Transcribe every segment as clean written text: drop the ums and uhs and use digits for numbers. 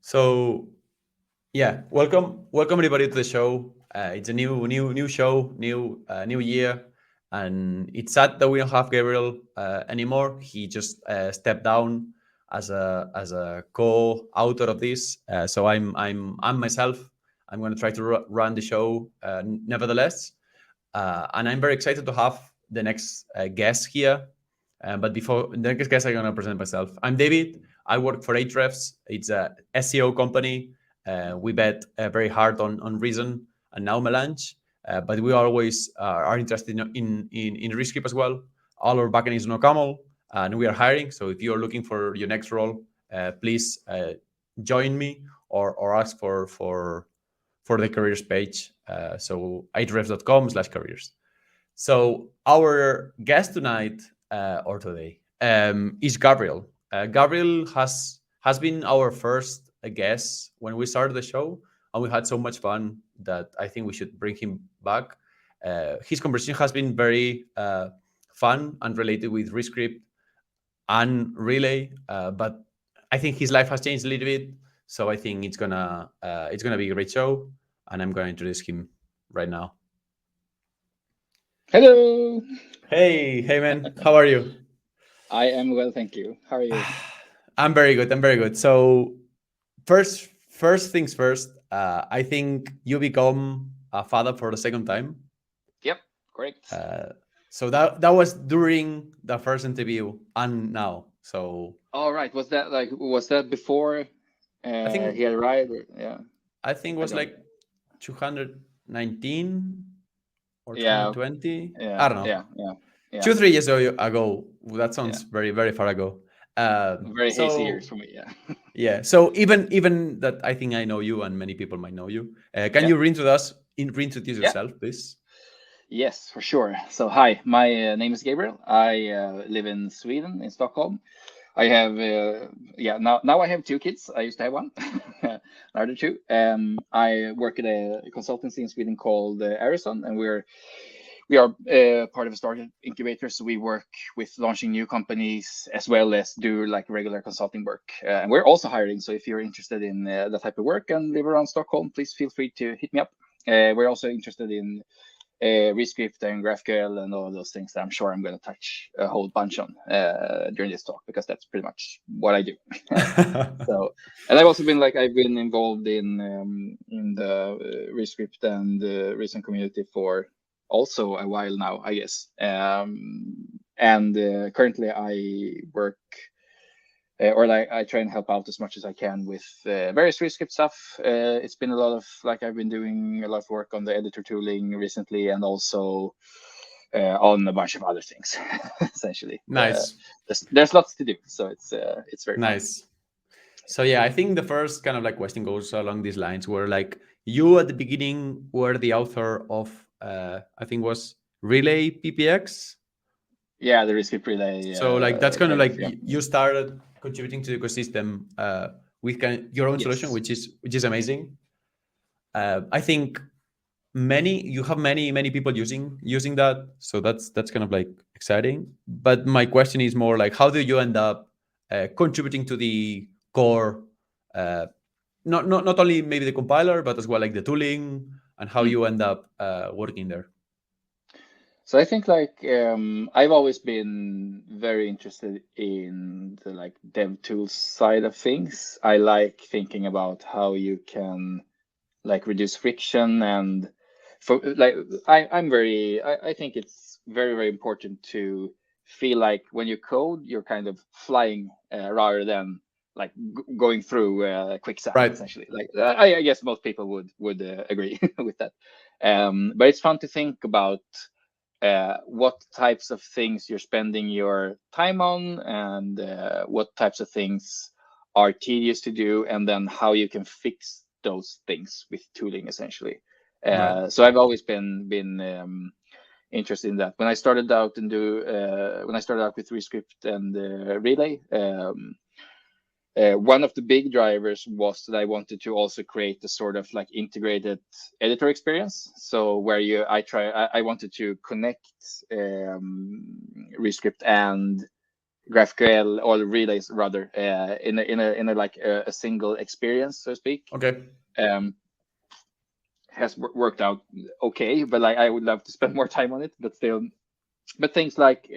So yeah, welcome everybody to the show. It's a new show, new year, and it's sad that we don't have Gabriel anymore. He just stepped down as a co-author of this. So I'm myself. I'm going to try to run the show nevertheless, and I'm very excited to have the next guest here. But before the next guest, I'm going to present myself. I'm David. I work for Ahrefs. It's a SEO company. We bet very hard on Reason and now Melange, but we always are interested in ReScript as well. All our backend is no camel, and we are hiring. So if you are looking for your next role, please join me or ask for the careers page. So ahrefs.com/careers. So our guest tonight or today is Gabriel. Gabriel has been our first guest when we started the show, and we had so much fun that I think we should bring him back. His conversation has been very fun and related with ReScript and Relay, but I think his life has changed a little bit. So I think it's gonna be a great show, and I'm gonna introduce him right now. Hello. Hey man, how are you? I am well, thank you. How are you? I'm very good. I'm very good. So first things first. I think you become a father for the second time. Yep, correct. So that was during the first interview and now. So All right. Was that before I think he arrived? Yeah, I think it I was don't. like 219 or Yeah, 220. yeah, I don't know. yeah, yeah, yeah, 2 3 years ago. That yeah. sounds very far ago. Very hazy years So for me. Yeah. yeah. So even that, I think I know you, and many people might know you. Can Yeah, you reintroduce yeah. yourself, please? Yes, for sure. So, hi, my name is Gabriel. I live in Sweden, in Stockholm. I have, yeah, now I have two kids. I used to have one, now there are two. I work at a consultancy in Sweden called Arison, and we are part of a startup incubator. So we work with launching new companies as well as do like regular consulting work. And we're also hiring. So if you're interested in that type of work and live around Stockholm, please feel free to hit me up. We're also interested in ReScript and GraphQL and all of those things that I'm sure I'm going to touch a whole bunch on during this talk, because that's pretty much what I do. So, and I've been involved in the ReScript and recent community for also a while now, I guess. And currently I work or like I try and help out as much as I can with various ReScript stuff. It's been a lot of I've been doing a lot of work on the editor tooling recently, and also on a bunch of other things. Essentially, Nice, there's lots to do, so it's very fun. nice. So yeah, I think the first kind of like question goes along these lines, where like you at the beginning were the author of I think was Relay PPX. Yeah, the ReScript relay So like that's kind of kind of, like yeah. you started contributing to the ecosystem with your own solution, Yes. which is amazing. I think you have many people using that, so that's kind of like exciting. But my question is more like, how do you end up contributing to the core, uh, not only maybe the compiler, but as well like the tooling, and how Mm. you end up working there? So I think I've always been very interested in the like dev tools side of things. I like thinking about how you can like reduce friction, and for like I think it's very important to feel like when you code you're kind of flying rather than like going through quicksand, Right. essentially. Like I guess most people would agree with that. But it's fun to think about what types of things you're spending your time on, and what types of things are tedious to do, and then how you can fix those things with tooling, essentially. Right. So I've always been interested in that. When I started out with ReScript and Relay, one of the big drivers was that I wanted to also create a sort of like integrated editor experience. So where I wanted to connect ReScript and GraphQL or relays rather in a like a single experience, so to speak. Okay. Has worked out okay, but like I would love to spend more time on it. But still, but things like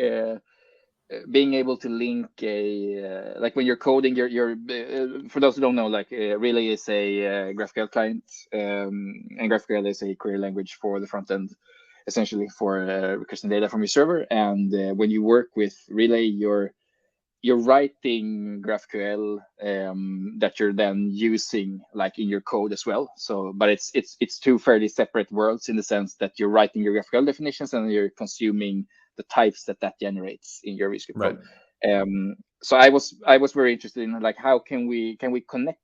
being able to link a like when you're coding your for those who don't know, like Relay is a GraphQL client, and GraphQL is a query language for the front end, essentially for requesting data from your server. And when you work with Relay, you're writing GraphQL that you're then using like in your code as well. So, but it's two fairly separate worlds in the sense that you're writing your GraphQL definitions and you're consuming the types that generates in your ReScript Right. code. So I was very interested in like how can we connect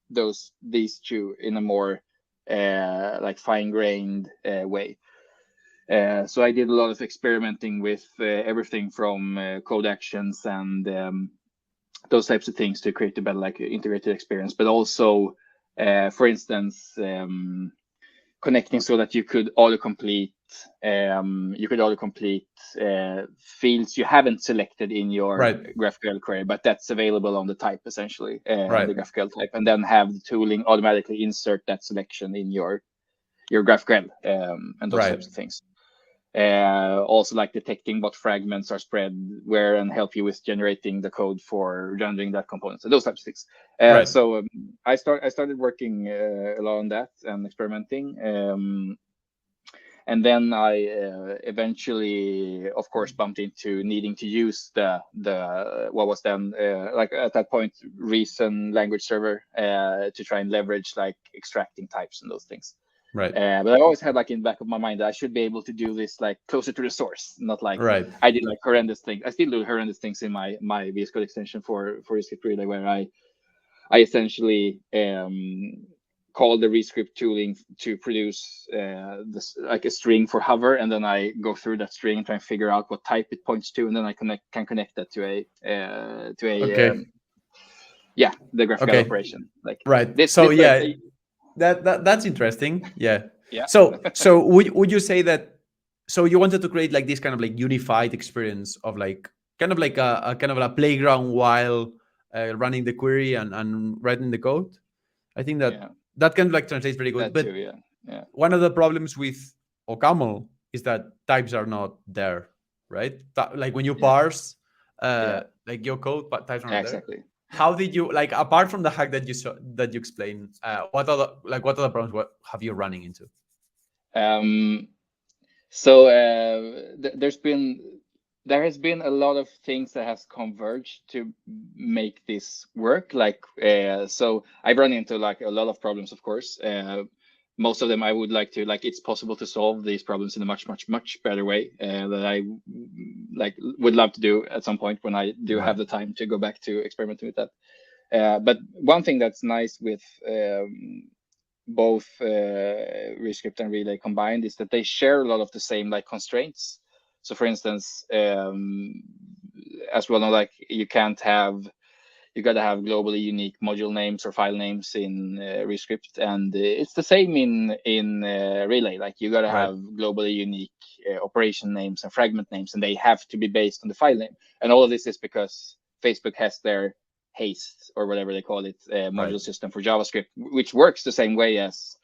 these two in a more like fine-grained way. So I did a lot of experimenting with everything from code actions and those types of things to create a better like integrated experience, but also for instance connecting so that you could autocomplete fields you haven't selected in your GraphQL query, but that's available on the type, essentially the GraphQL type, and then have the tooling automatically insert that selection in your GraphQL and those types of things. Also like detecting what fragments are spread where and help you with generating the code for rendering that component. So those types of things. So I started working a lot on that and experimenting. And then I eventually, of course, bumped into needing to use the what was then like at that point Reason language server to try and leverage like extracting types and those things. Right. But I always had like in the back of my mind that I should be able to do this like closer to the source, not like I did like horrendous things. I still do horrendous things in my VS Code extension for ReScript Relay, where I essentially call the ReScript tooling to produce this like a string for hover, and then I go through that string and try and figure out what type it points to, and then I can connect that to a the GraphQL operation. Like that's interesting. Yeah. Yeah. So would you say that? So you wanted to create like this kind of like unified experience of like kind of like a kind of a playground while running the query and writing the code. I think that that kind of like translates very good. That but too, one of the problems with OCaml is that types are not there, right? Like when you parse like your code, but types are not there. How did you like, apart from the hack that you explained, what other problems have you running into? So there has been a lot of things that has converged to make this work. Like so I've run into like a lot of problems, of course. Most of them I would like to like it's possible to solve these problems in a much better way that I like would love to do at some point when I do have the time to go back to experimenting with that. But one thing that's nice with both ReScript and Relay combined is that they share a lot of the same like constraints. So for instance, as well know, like you got to have globally unique module names or file names in ReScript, and it's the same in Relay. Like you got to have globally unique operation names and fragment names, and they have to be based on the file name. And all of this is because Facebook has their haste or whatever they call it module system for JavaScript, which works the same way as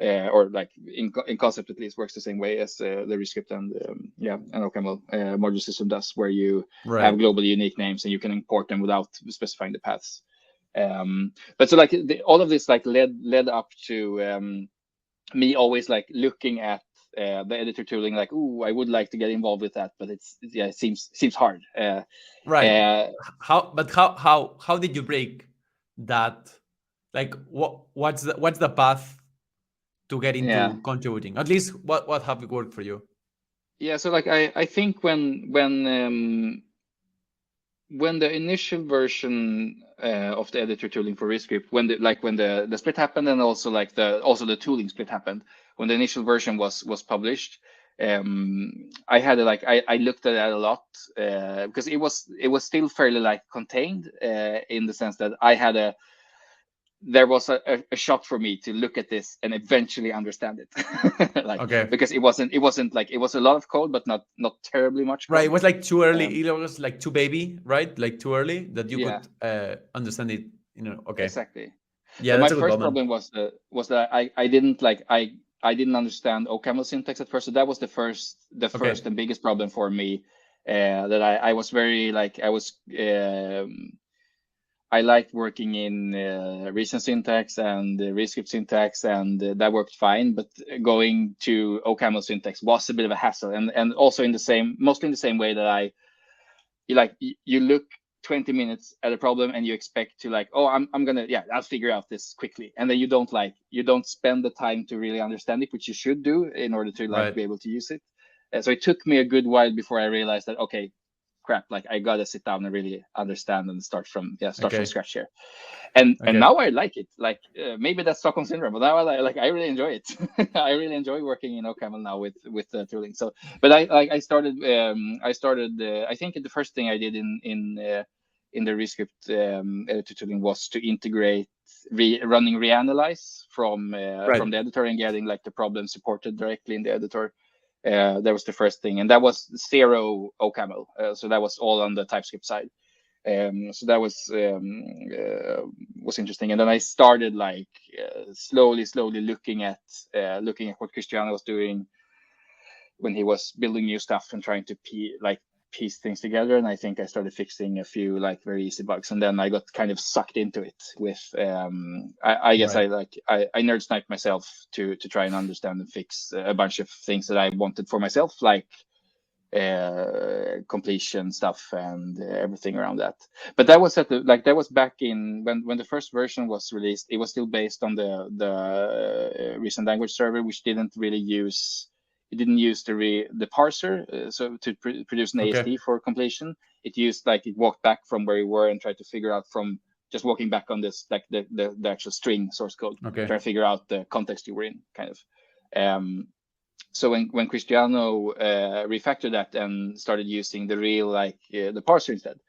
or like in concept at least works the same way as the ReScript and OCaml module system does, where you have globally unique names and you can import them without specifying the paths. But so like all of this like led up to me always like looking at the editor tooling, like, ooh, I would like to get involved with that, but it seems hard. How did you break that? Like, what's the path to get into contributing? At least what have worked for you? Yeah, so like I think when the initial version of the editor tooling for ReScript, when the split happened, and also like the tooling split happened, when the initial version was published, I had I looked at that a lot because it was still fairly like contained in the sense that I had there was a shock for me to look at this and eventually understand it. Like, Okay. because it wasn't like, it was a lot of code, but not terribly much Right. code. It was like too early. It was like too baby, right? Like too early that you Yeah, could understand it. Okay. exactly. Yeah, But my that's a good first comment. problem was that I didn't like, I didn't understand OCaml syntax at first. So that was the Okay. first and biggest problem for me. That I was very like, I liked working in recent syntax and ReScript syntax, and that worked fine. But going to OCaml syntax was a bit of a hassle, and also mostly in the same way that you look 20 minutes at a problem and you expect to like, oh, I'm gonna, yeah, I'll figure out this quickly, and then you don't spend the time to really understand it, which you should do in order to like Right. be able to use it. So it took me a good while before I realized that, okay, crap, like I gotta sit down and really understand and start from Okay. scratch here. And Okay. now I like it. Like maybe that's Stockholm syndrome, but now I really enjoy it. I really enjoy working in OCaml now with tooling. So, but I started I think the first thing I did in the ReScript editor tooling was to integrate running reanalyze from Right. the editor and getting like the problem supported directly in the editor. That was the first thing, and that was zero OCaml. So that was all on the TypeScript side. So that was interesting. And then I started like slowly looking at what Cristiano was doing when he was building new stuff and trying to piece things together. And I think I started fixing a few like very easy bugs, and then I got kind of sucked into it with I guess Right. I nerd sniped myself to try and understand and fix a bunch of things that I wanted for myself, like completion stuff and everything around that. But that was that was back in when the first version was released. It was still based on the recent language server, which didn't really use, it didn't use the parser, so to produce an Okay. AST for completion. It used like, it walked back from where you were and tried to figure out from just walking back on this, like the actual string source code, Okay. trying to figure out the context you were in, kind of. So when Cristiano refactored that and started using the real the parser instead,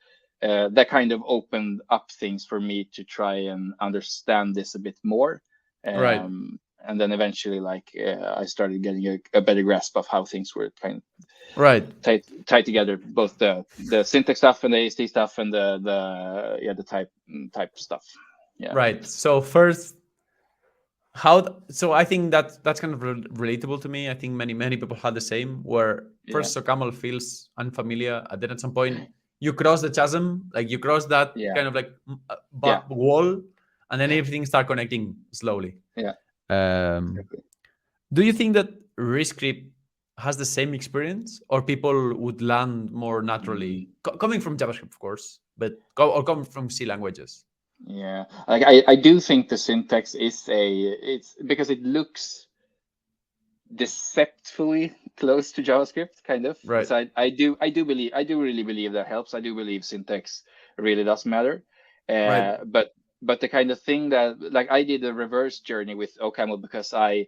that kind of opened up things for me to try and understand this a bit more. Right. And then eventually I started getting a better grasp of how things were kind of Right. tied together, both the syntax stuff and the AST stuff and the type stuff. Yeah. Right. So first, so I think that's kind of relatable to me. I think many people had the same, where Yeah. first SOCAML feels unfamiliar, and then at some point you cross the chasm, like you cross that Yeah. kind of like Yeah. wall, and then everything start connecting slowly. Yeah. um Exactly. do you think that ReScript has the same experience, or people would land more naturally coming from JavaScript, of course, but or coming from C languages? Yeah, like I do think the syntax it's because it looks deceptively close to JavaScript, kind of. Right. So I do really believe that helps. I do believe syntax really does matter. Right. But the kind of thing that, like, I did a reverse journey with OCaml because I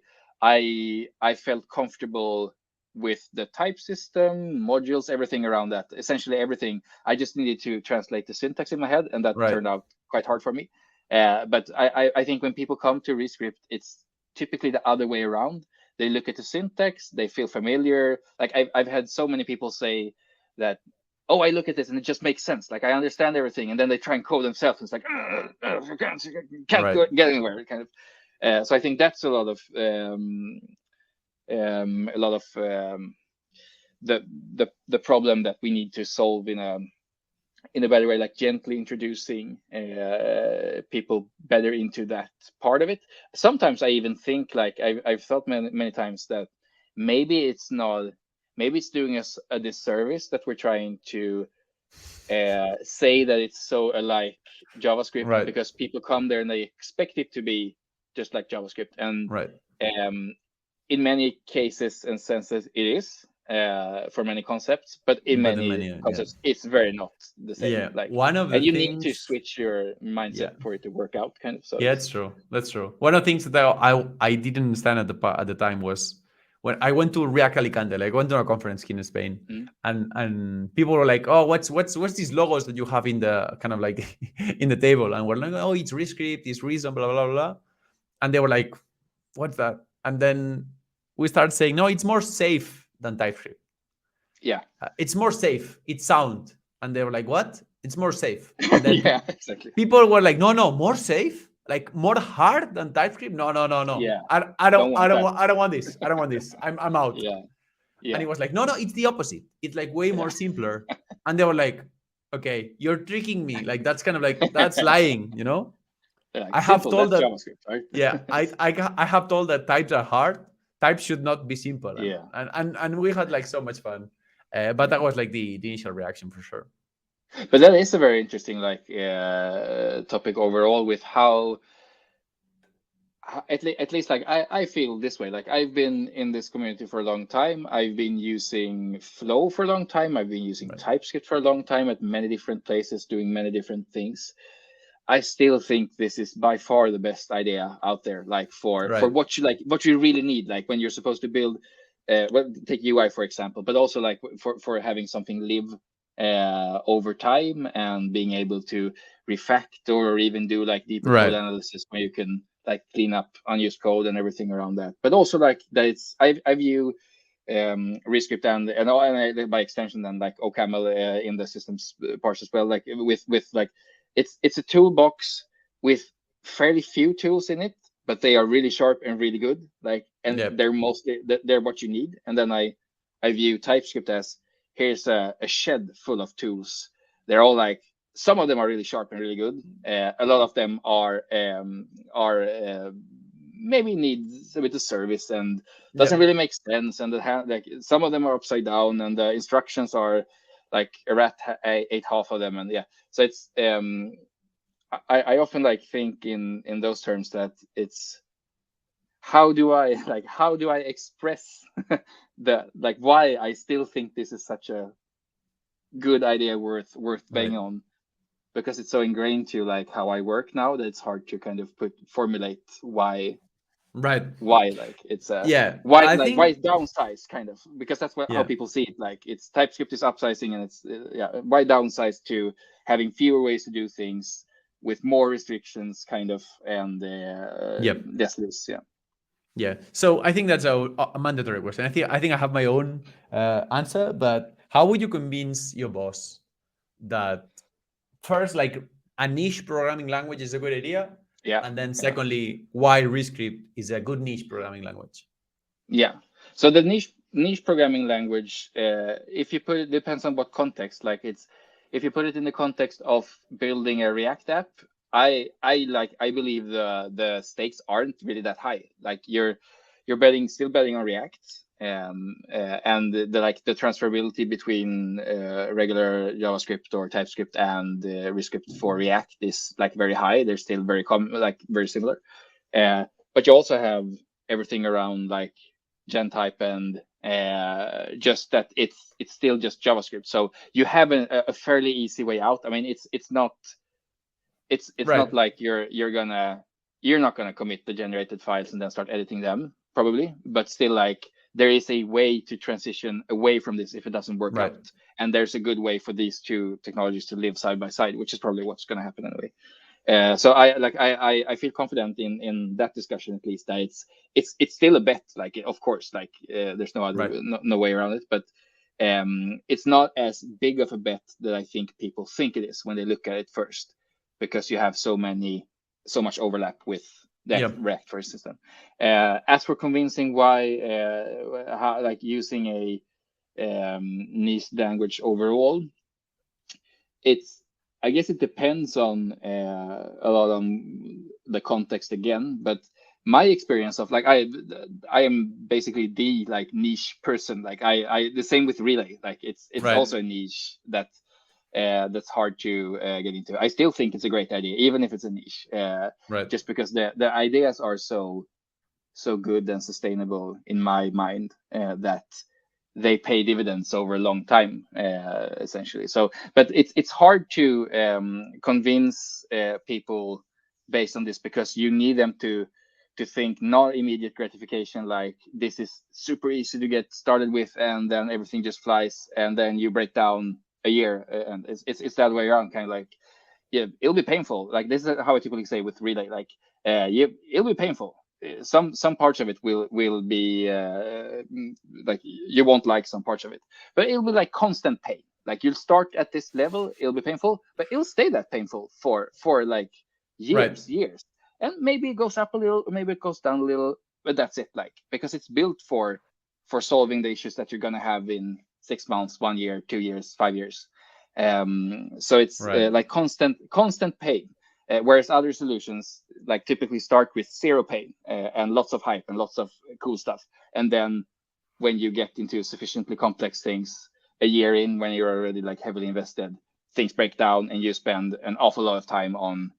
felt comfortable with the type system, modules, everything around that. Essentially everything. I just needed to translate the syntax in my head, and that Right. turned out quite hard for me. But I think when people come to ReScript, it's typically the other way around. They look at the syntax, they feel familiar. Like I've had so many people say that, oh, I look at this and it just makes sense. Like I understand everything, and then they try and code themselves. And it's like, I can't Right. get anywhere, kind of. So I think that's a lot of the problem that we need to solve in a better way, like gently introducing people better into that part of it. Sometimes I even think, like I've thought many times that maybe it's not, maybe it's doing us a disservice that we're trying to say that it's so alike JavaScript, Right. because people come there and they expect it to be just like JavaScript, and Right. in many cases and senses it is for many concepts, but in But in many many, yeah. concepts it's very not the same. Yeah. Like, One of the and you need to things, switch your mindset yeah. for it to work out, kind of. So Yeah, it's it's true. That's true. One of the things that I didn't understand at the time was when I went to React Alicante, like I went to a conference here in Spain, Mm. and people were like, "Oh, what's these logos that you have in the kind of like in the table?" And we're like, "Oh, it's ReScript, it's Reason, blah blah blah." And they were like, "What's that?" And then we started saying, "No, it's more safe than TypeScript. Yeah. It's more safe. It's sound." And they were like, "What? It's more safe." And Yeah, then exactly. people were like, "No, no, more safe, like more hard than TypeScript. No, no, no, no. Yeah. I Don't don't, I want don't that. want, I don't want this. I don't want this. I'm out." Yeah. And Yeah. he was like, "No, no, it's the opposite. It's like way more Yeah. simpler." And they were like, "Okay, you're tricking me. Like that's kind of like that's lying, you know." Like I have simple, told that's that, JavaScript, right? yeah, I have told that types are hard. Types should not be simple, Yeah. and we had like so much fun. But that Yeah. was like the initial reaction for sure. But that is a very interesting like topic overall with how at least like I feel this way. Like I've been in this community for a long time. I've been using Flow for a long time. I've been using Right. TypeScript for a long time at many different places, doing many different things. I still think this is by far the best idea out there, like for Right. what you really need, like when you're supposed to build well, take UI for example, but also like for having something live over time and being able to refactor or even do like deeper code Right. analysis where you can like clean up unused code and everything around that. But also like that it's I view ReScript and by extension then like OCaml in the systems parts as well, like with like it's a toolbox with fairly few tools in it, but they are really sharp and really good. Like, and Yeah. they're mostly they're what you need. And then I view TypeScript as here's a shed full of tools. They're all like some of them are really sharp and really good. A lot of them are maybe needs a bit of service and doesn't Yeah. really make sense. And like some of them are upside down, and the instructions are like a rat ate half of them, and yeah. So it's I often like think in those terms that it's how do I express the like why I still think this is such a good idea worth Right. banging on, because it's so ingrained to like how I work now that it's hard to kind of formulate Right. why like it's a Yeah. why I like why think. it's downsized kind of, because that's how Yeah. people see it. Like it's TypeScript is upsizing, and it's yeah, why downsize to having fewer ways to do things with more restrictions kind of, and Yep. less loose. Yeah. Yeah. So I think that's a mandatory question. I think I have my own answer, but how would you convince your boss that first, like a niche programming language is a good idea, Yeah. and then Yeah. secondly, why ReScript is a good niche programming language? Yeah. So the niche programming language, if you put it, depends on what context. Like it's if you put it in the context of building a React app, I believe the stakes aren't really that high. Like you're still betting on React, and the like the transferability between regular JavaScript or TypeScript and ReScript for React is like very high. They're still very similar. But you also have everything around like gentype and just that it's still just JavaScript. So you have a fairly easy way out. I mean, it's Right. not like you're not gonna commit the generated files and then start editing them probably, but still like there is a way to transition away from this if it doesn't work Right. out. And there's a good way for these two technologies to live side by side, which is probably what's going to happen anyway. So I feel confident in that discussion, at least, that it's still a bet. Like of course, like there's Right. no way around it, but it's not as big of a bet that I think people think it is when they look at it first, because you have so much overlap with that Yep. React, for instance. As for convincing why how like using a niche language overall, it's I guess it depends on a lot on the context again, but my experience of like I am basically the like niche person. Like I the same with Relay. Like it's Right. also a niche that's hard to get into. I still think it's a great idea, even if it's a niche, Right. just because the ideas are so good and sustainable in my mind that they pay dividends over a long time, essentially. So, but it's hard to convince people based on this, because you need them to to think not immediate gratification, like this is super easy to get started with, and then everything just flies, and then you break down a year, and it's that way around, kind of like, yeah, it'll be painful. Like this is how I typically say with Relay, like it'll be painful. Some parts of it will be like you won't like some parts of it, but it'll be like constant pain. Like you'll start at this level, it'll be painful, but it'll stay that painful for like years, and maybe it goes up a little, maybe it goes down a little, but that's it. Like because it's built for solving the issues that you're gonna have in 6 months, 1 year, 2 years, 5 years. So it's like constant pain. Whereas other solutions like typically start with zero pain and lots of hype and lots of cool stuff. And then when you get into sufficiently complex things, a year in, when you're already like heavily invested, things break down and you spend an awful lot of time on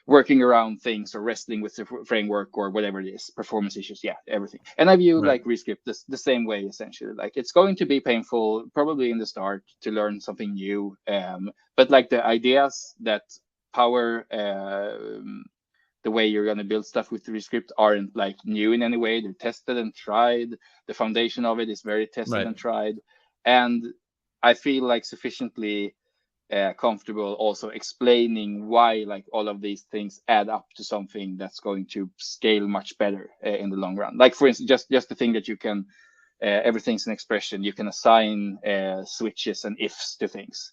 working around things or wrestling with the framework or whatever it is, performance issues, yeah, everything. And I view like ReScript the same way, essentially. Like it's going to be painful probably in the start to learn something new, but like the ideas that power the way you're going to build stuff with ReScript aren't like new in any way. They're tested and tried. The foundation of it is very tested and tried, and I feel like sufficiently comfortable also explaining why like all of these things add up to something that's going to scale much better in the long run. Like for instance, just the thing that you can everything's an expression, you can assign switches and ifs to things.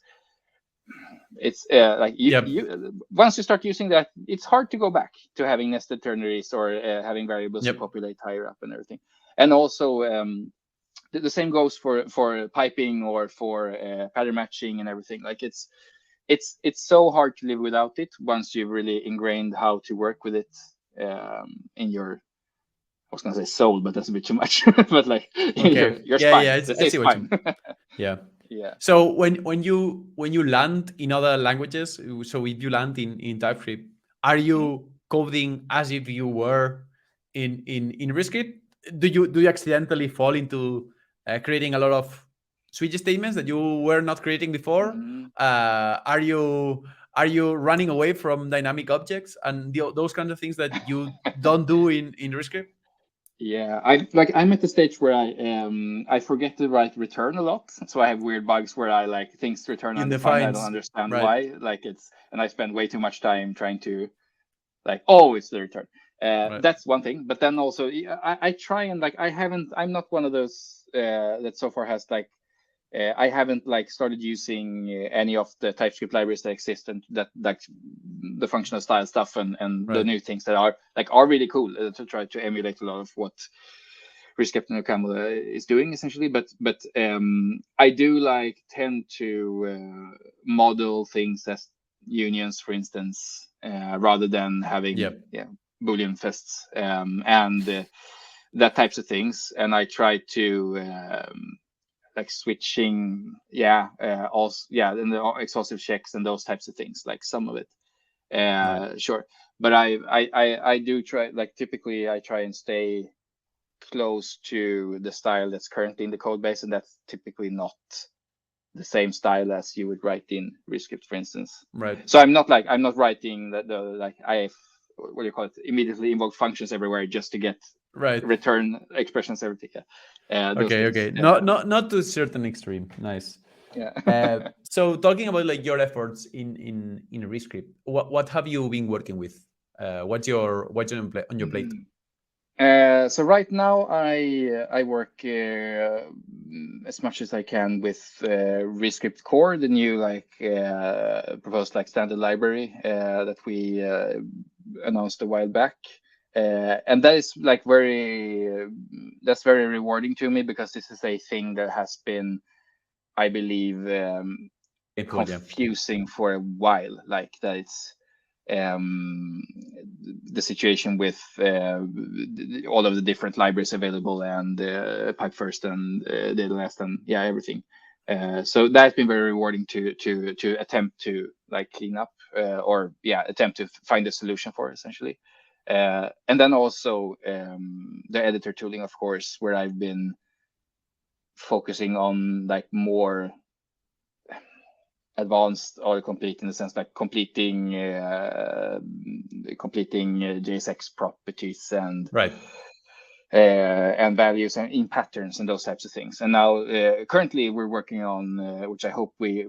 It's like you once you start using that, it's hard to go back to having nested ternaries or having variables to populate higher up and everything. And also the same goes for piping or for pattern matching and everything. Like it's so hard to live without it once you've really ingrained how to work with it in your, I was gonna say soul, but that's a bit too much. But like your spine. Yeah, Let's say spine. Yeah. So when you land in other languages, so if you land in TypeScript, are you coding as if you were in ReScript? Do you accidentally fall into creating a lot of switch statements that you were not creating before? Are you running away from dynamic objects and those kinds of things that you don't do in ReScript? Yeah, I'm at the stage where I forget to write return a lot, so I have weird bugs where I like things return undefined. I don't understand why. Like and I spend way too much time trying to like, oh, it's the return. That's one thing. But then also I try and like I'm not one of those that so far has like I haven't like started using any of the TypeScript libraries that exist and that like the functional style stuff and the new things that are really cool to try to emulate a lot of what ReScript and OCaml is doing essentially. But I do like tend to model things as unions, for instance, rather than having Boolean fests and that types of things. And I try to like switching, also, and the exhaustive checks and those types of things, like some of it, sure. But I do try, like typically I try and stay close to the style that's currently in the code base, and that's typically not the same style as you would write in ReScript, for instance. So I'm not writing the like what do you call it, immediately invoked functions everywhere just to get return expressions, everything. Okay. Not to a certain extreme. Nice. Yeah. So talking about like your efforts in ReScript, what have you been working with? What's on your plate? So right now I work as much as I can with ReScript Core, the new proposed like standard library that we announced a while back. And that is like that's very rewarding to me, because this is a thing that has been, I believe, confusing for a while. Like that it's the situation with all of the different libraries available and pipe first and data last and everything. So that's been very rewarding to attempt to like clean up or attempt to find a solution for, essentially. And then also the editor tooling, of course, where I've been focusing on like more advanced autocomplete, in the sense like completing completing JSX properties and Right. and values and in patterns and those types of things. And now currently we're working on, which I hope we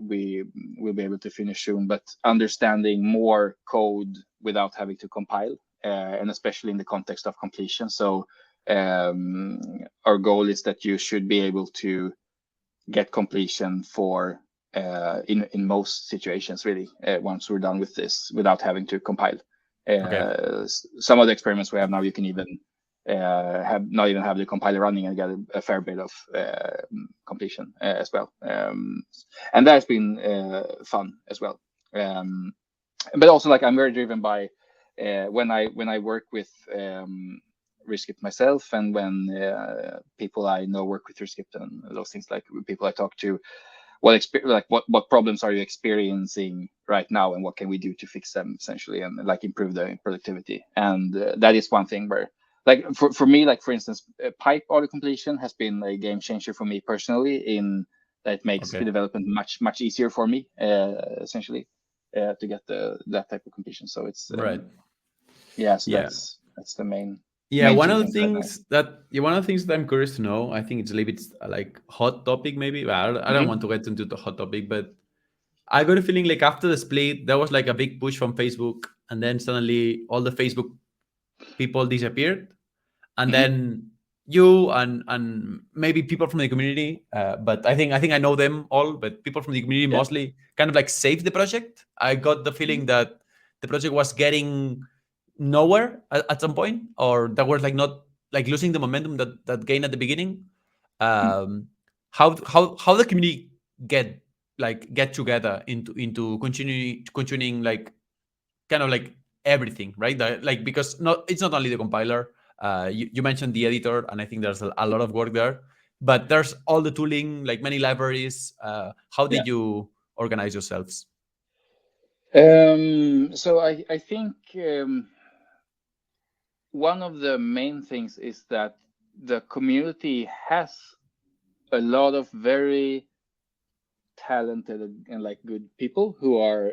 will be able to finish soon, but understanding more code without having to compile, and especially in the context of completion. So our goal is that you should be able to get completion for in most situations, really, once we're done with this without having to compile. Some of the experiments we have now, you can even have the compiler running and get a fair bit of completion as well, and that's been fun as well. But also, like, I'm very driven by when I work with ReScript myself, and when people I know work with ReScript and those things, like people I talk to, what problems are you experiencing right now, and what can we do to fix them, essentially, and like improve the productivity. And that is one thing where, like, for me, like, for instance, pipe auto completion has been a game changer for me personally, in that it makes the development much easier for me, essentially, to get that type of completion. So it's right. So that's the main. Yeah, main one two of the things things that I'm curious to know, I think it's a little bit like hot topic maybe. Well, I don't want to get into the hot topic, but I got a feeling like after the split, there was like a big push from Facebook, and then suddenly all the Facebook people disappeared, and then you and maybe people from the community, but I think I know them all, but people from the community mostly kind of like saved the project. I got the feeling that the project was getting nowhere at some point, or that was like not like losing the momentum that gained at the beginning. How the community get together into continuing like kind of like everything, right? Like, because it's not only the compiler. You mentioned the editor, and I think there's a lot of work there, but there's all the tooling, like many libraries. How did you organize yourselves? So I think one of the main things is that the community has a lot of very talented and like good people who are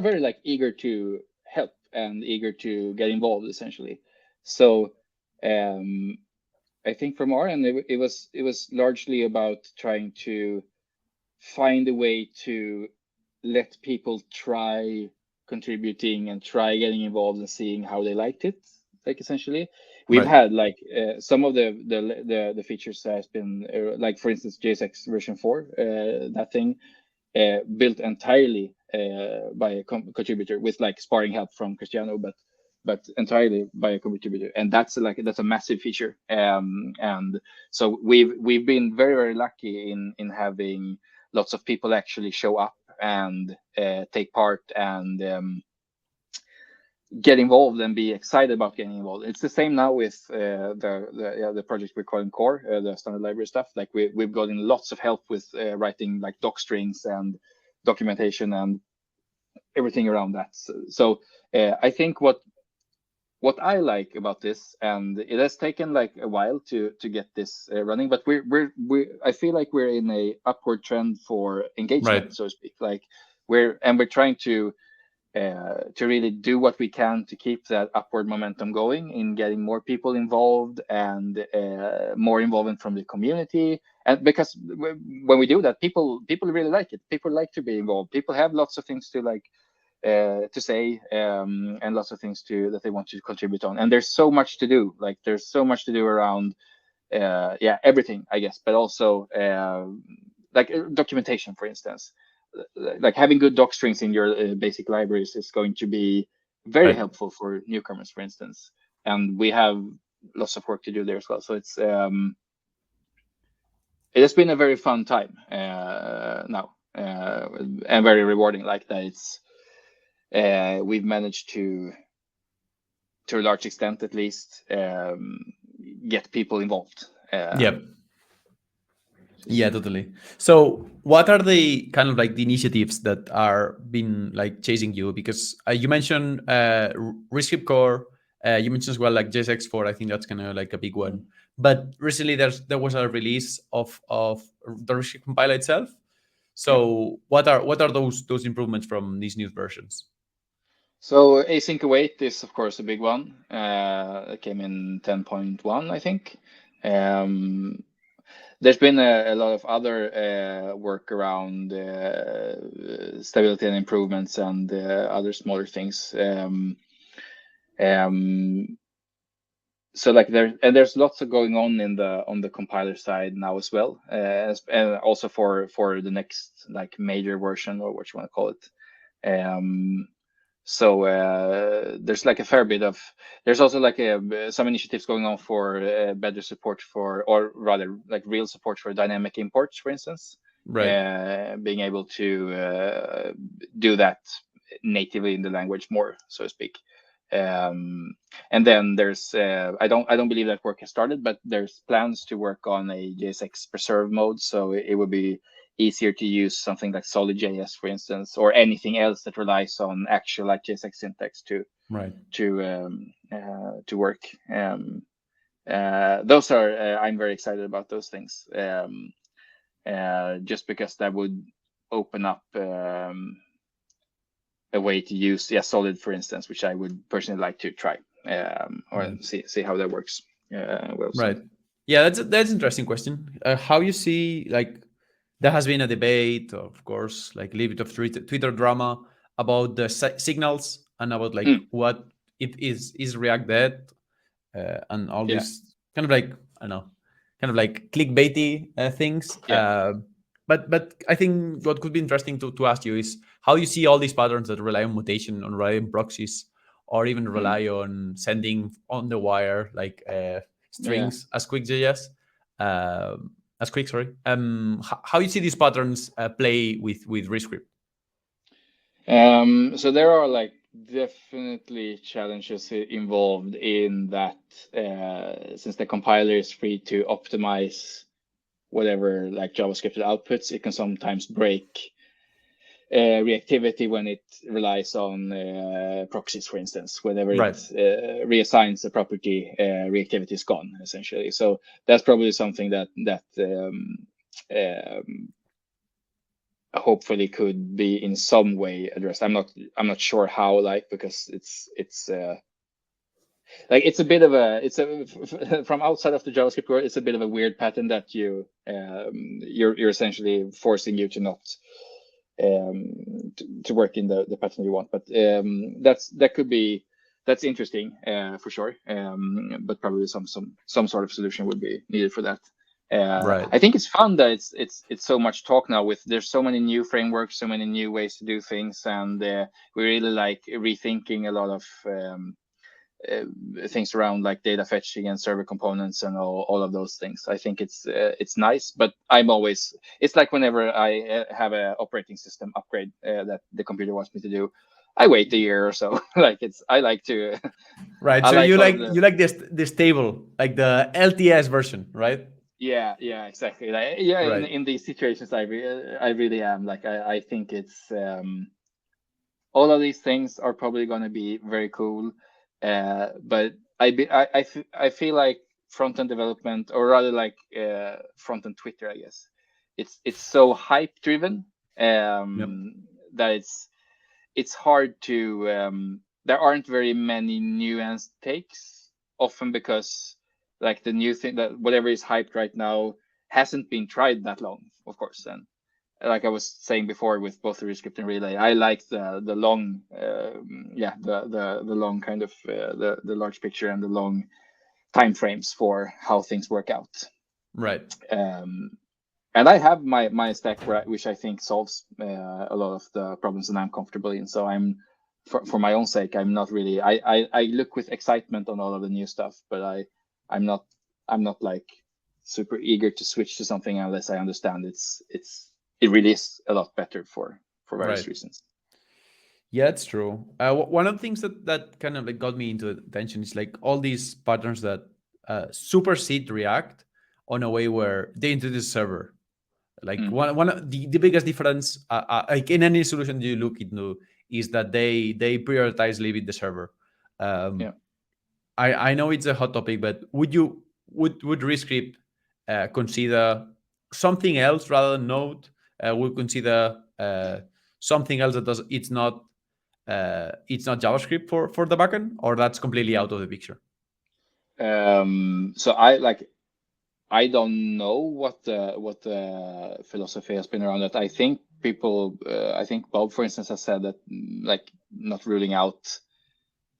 very like eager to help and eager to get involved, essentially. So I think from our end, it was largely about trying to find a way to let people try contributing and try getting involved and seeing how they liked it. Like, essentially, we've had like some of the features has been like, for instance, JSX version 4, that thing built entirely by a contributor with like sparring help from Cristiano, but entirely by a contributor, and that's a massive feature. And so we've been very lucky in having lots of people actually show up and take part and get involved and be excited about getting involved. It's the same now with the project we're calling Core, the standard library stuff. Like, we've gotten lots of help with writing like doc strings and documentation and everything around that. So I think what I like about this, and it has taken like a while to get this running, but I feel like we're in a upward trend for engagement, so to speak. Like, we're trying to really do what we can to keep that upward momentum going in getting more people involved and more involvement from the community. And because when we do that, people really like it. People like to be involved. People have lots of things to like to say, and lots of things that they want to contribute on. And there's so much to do. Like, there's so much to do around everything, I guess, but also like documentation, for instance. Like, having good doc strings in your basic libraries is going to be very helpful for newcomers, for instance. And we have lots of work to do there as well. So it has been a very fun time now, and very rewarding. Like that, we've managed to a large extent, at least, get people involved. Yeah, totally. So what are the kind of like the initiatives that are been like chasing you? Because you mentioned ReScript Core, you mentioned as well like JSX4. I think that's kind of like a big one. But recently there was a release of the ReScript compiler itself. So what are those improvements from these new versions? So async await is of course a big one. It came in 10.1, I think. Um, there's been a lot of other work around stability and improvements and other smaller things. Um, so like there's lots of going on in the on the compiler side now as well, and also for the next like major version or what you want to call it. Um, so there's like a fair bit of there's also like some initiatives going on for better support for, or rather like real support for dynamic imports, for instance, Right. being able to do that natively in the language more, so to speak. And then there's I don't believe that work has started, but there's plans to work on a JSX preserve mode, so it would be easier to use something like solid.js, for instance, or anything else that relies on actual like JSX syntax Right. to work. Those are I'm very excited about those things, just because that would open up a way to use solid, for instance, which I would personally like to try, or Right. see how that works. Well, so. Right. Yeah, that's an interesting question. How you see, like, there has been a debate, of course, like a little bit of Twitter drama about the signals and about like Mm, what it is React dead, and all yeah, these kind of like, I don't know, kind of like clickbaity things. yeah. But I think what could be interesting to ask you is how you see all these patterns that rely on mutation, on rely on proxies, or even Mm, rely on sending on the wire like yeah. strings as quick JS. As quick, sorry. How you see these patterns play with ReScript? So there are like definitely challenges involved in that, since the compiler is free to optimize whatever like JavaScript outputs, it can sometimes break reactivity when it relies on proxies, for instance. Whenever it Right. reassigns a property, reactivity is gone essentially. So that's probably something that um, hopefully could be in some way addressed. I'm not sure how, like, because it's like it's a bit of a from outside of the JavaScript world, it's a bit of a weird pattern that you're essentially forcing you to not to work in the pattern you want. But that's interesting for sure. But probably some sort of solution would be needed for that. Right. I think it's fun that it's so much talk now. With there's so many new frameworks, so many new ways to do things, and we really like rethinking a lot of things around like data fetching and server components and all of those things. I think it's nice, but it's like whenever I have an operating system upgrade that the computer wants me to do, I wait a year or so. Like I like to Right. I So like you all of like the you like this table, like the LTS version, right? yeah, exactly. Like, yeah, in Right. in these situations I really am like I think it's all of these things are probably going to be very cool, but I feel like front end development, or rather like front end Twitter, I guess, it's so hype driven, Yep. that it's hard to there aren't very many nuanced takes, often because like the new thing, that whatever is hyped right now hasn't been tried that long, of course. And like I was saying before, with both the ReScript and Relay, I like the long, the long kind of the large picture and the long time frames for how things work out. Right. Um, and I have my stack which I think solves a lot of the problems that I'm comfortable in. So for my own sake, I'm not really. I look with excitement on all of the new stuff, but I'm not I'm not like super eager to switch to something unless I understand it really is a lot better for various Right. reasons. Yeah, it's true. One of the things that kind of like got me into attention is like all these patterns that supersede React on a way where they introduce server. Like Mm, one of the biggest difference, like in any solution you look into, is that they prioritize leaving the server. Um, yeah. I know it's a hot topic, but would ReScript consider something else rather than Node? Would consider something else that does it's not it's not JavaScript for the backend, or that's completely out of the picture? So I don't know what the philosophy has been around that. I think I think Bob, for instance, has said that like not ruling out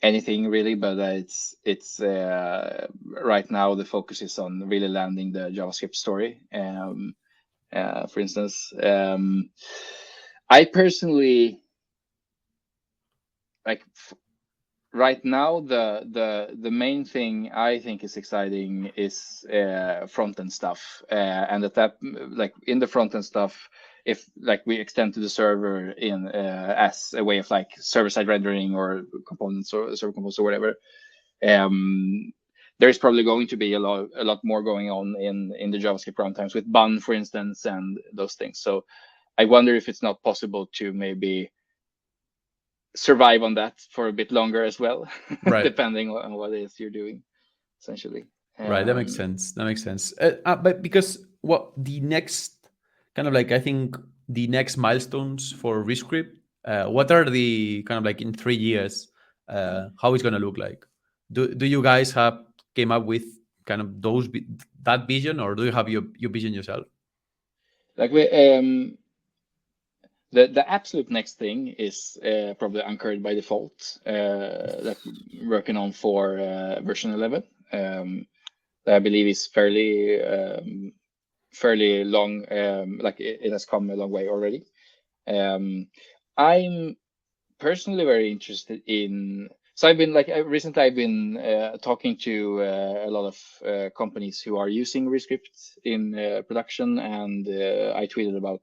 anything really, but it's right now the focus is on really landing the JavaScript story. For instance, I personally like right now the main thing I think is exciting is front end stuff, and that like in the front end stuff, if like we extend to the server in as a way of like server side rendering or components or server components or whatever, there's probably going to be a lot more going on in the JavaScript runtimes with bun, for instance, and those things. So I wonder if it's not possible to maybe survive on that for a bit longer as well, Right. depending on what it is you're doing, essentially. Right, that makes sense. That makes sense. But because what the next kind of like, I think the next milestones for ReScript, what are the kind of like in 3 years, how it's gonna look like? Do you guys have came up with kind of that vision, or do you have your vision yourself? Like we the absolute next thing is probably anchored by default, that we're working on for version 11. That I believe is fairly long. Like it has come a long way already. I'm personally very interested in. So recently I've been talking to a lot of companies who are using ReScript in production, and I tweeted about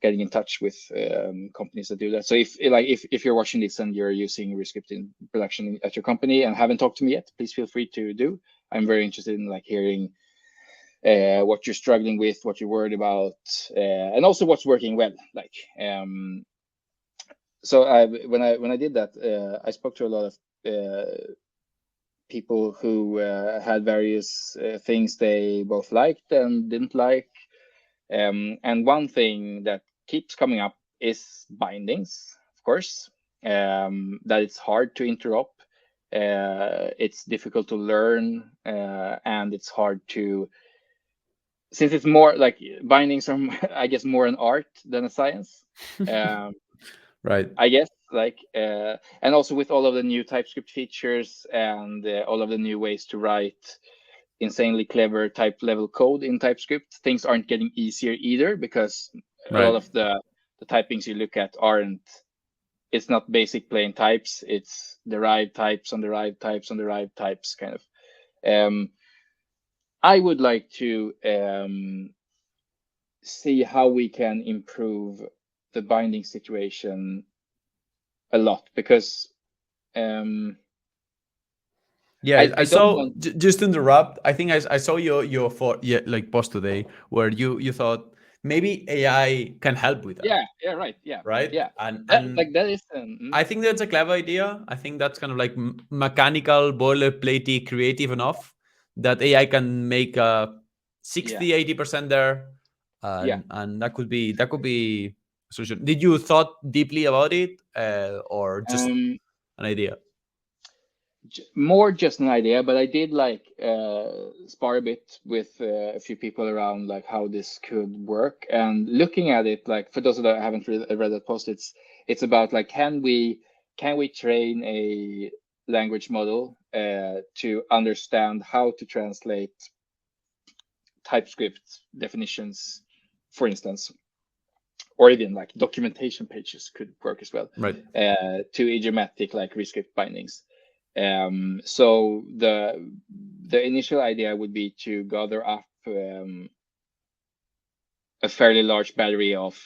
getting in touch with companies that do that. So if you're watching this and you're using ReScript in production at your company and haven't talked to me yet, please feel free to do. I'm very interested in like hearing what you're struggling with, what you're worried about, and also what's working well. Like so when I did that, I spoke to a lot of people who had various things they both liked and didn't like. And one thing that keeps coming up is bindings, of course, that it's hard to interop. It's difficult to learn, and it's hard to, since it's more like bindings are, I guess, more an art than a science. Right. I guess and also with all of the new TypeScript features and all of the new ways to write insanely clever type level code in TypeScript, things aren't getting easier either, because a lot Right. of the typings you look at it's not basic plain types, it's derived types on derived types on derived types kind of. I would like to see how we can improve the binding situation a lot, because Yeah, I I don't saw. want. Just to interrupt, I think I saw your for like post today where you thought maybe AI can help with that, Yeah, right, right? yeah, And that is I think that's a clever idea. I think that's kind of like mechanical, boilerplatey, creative enough that AI can make a yeah, 60-80% there, yeah. and that could be a solution. Did you thought deeply about it, or just um an idea? More just an idea, but I did like spar a bit with a few people around like how this could work, and looking at it, like for those that haven't read that post, it's about like can we train a language model to understand how to translate TypeScript definitions, for instance, or even like documentation pages could work as well, Right. to idiomatic like ReScript bindings. So the initial idea would be to gather up a fairly large battery of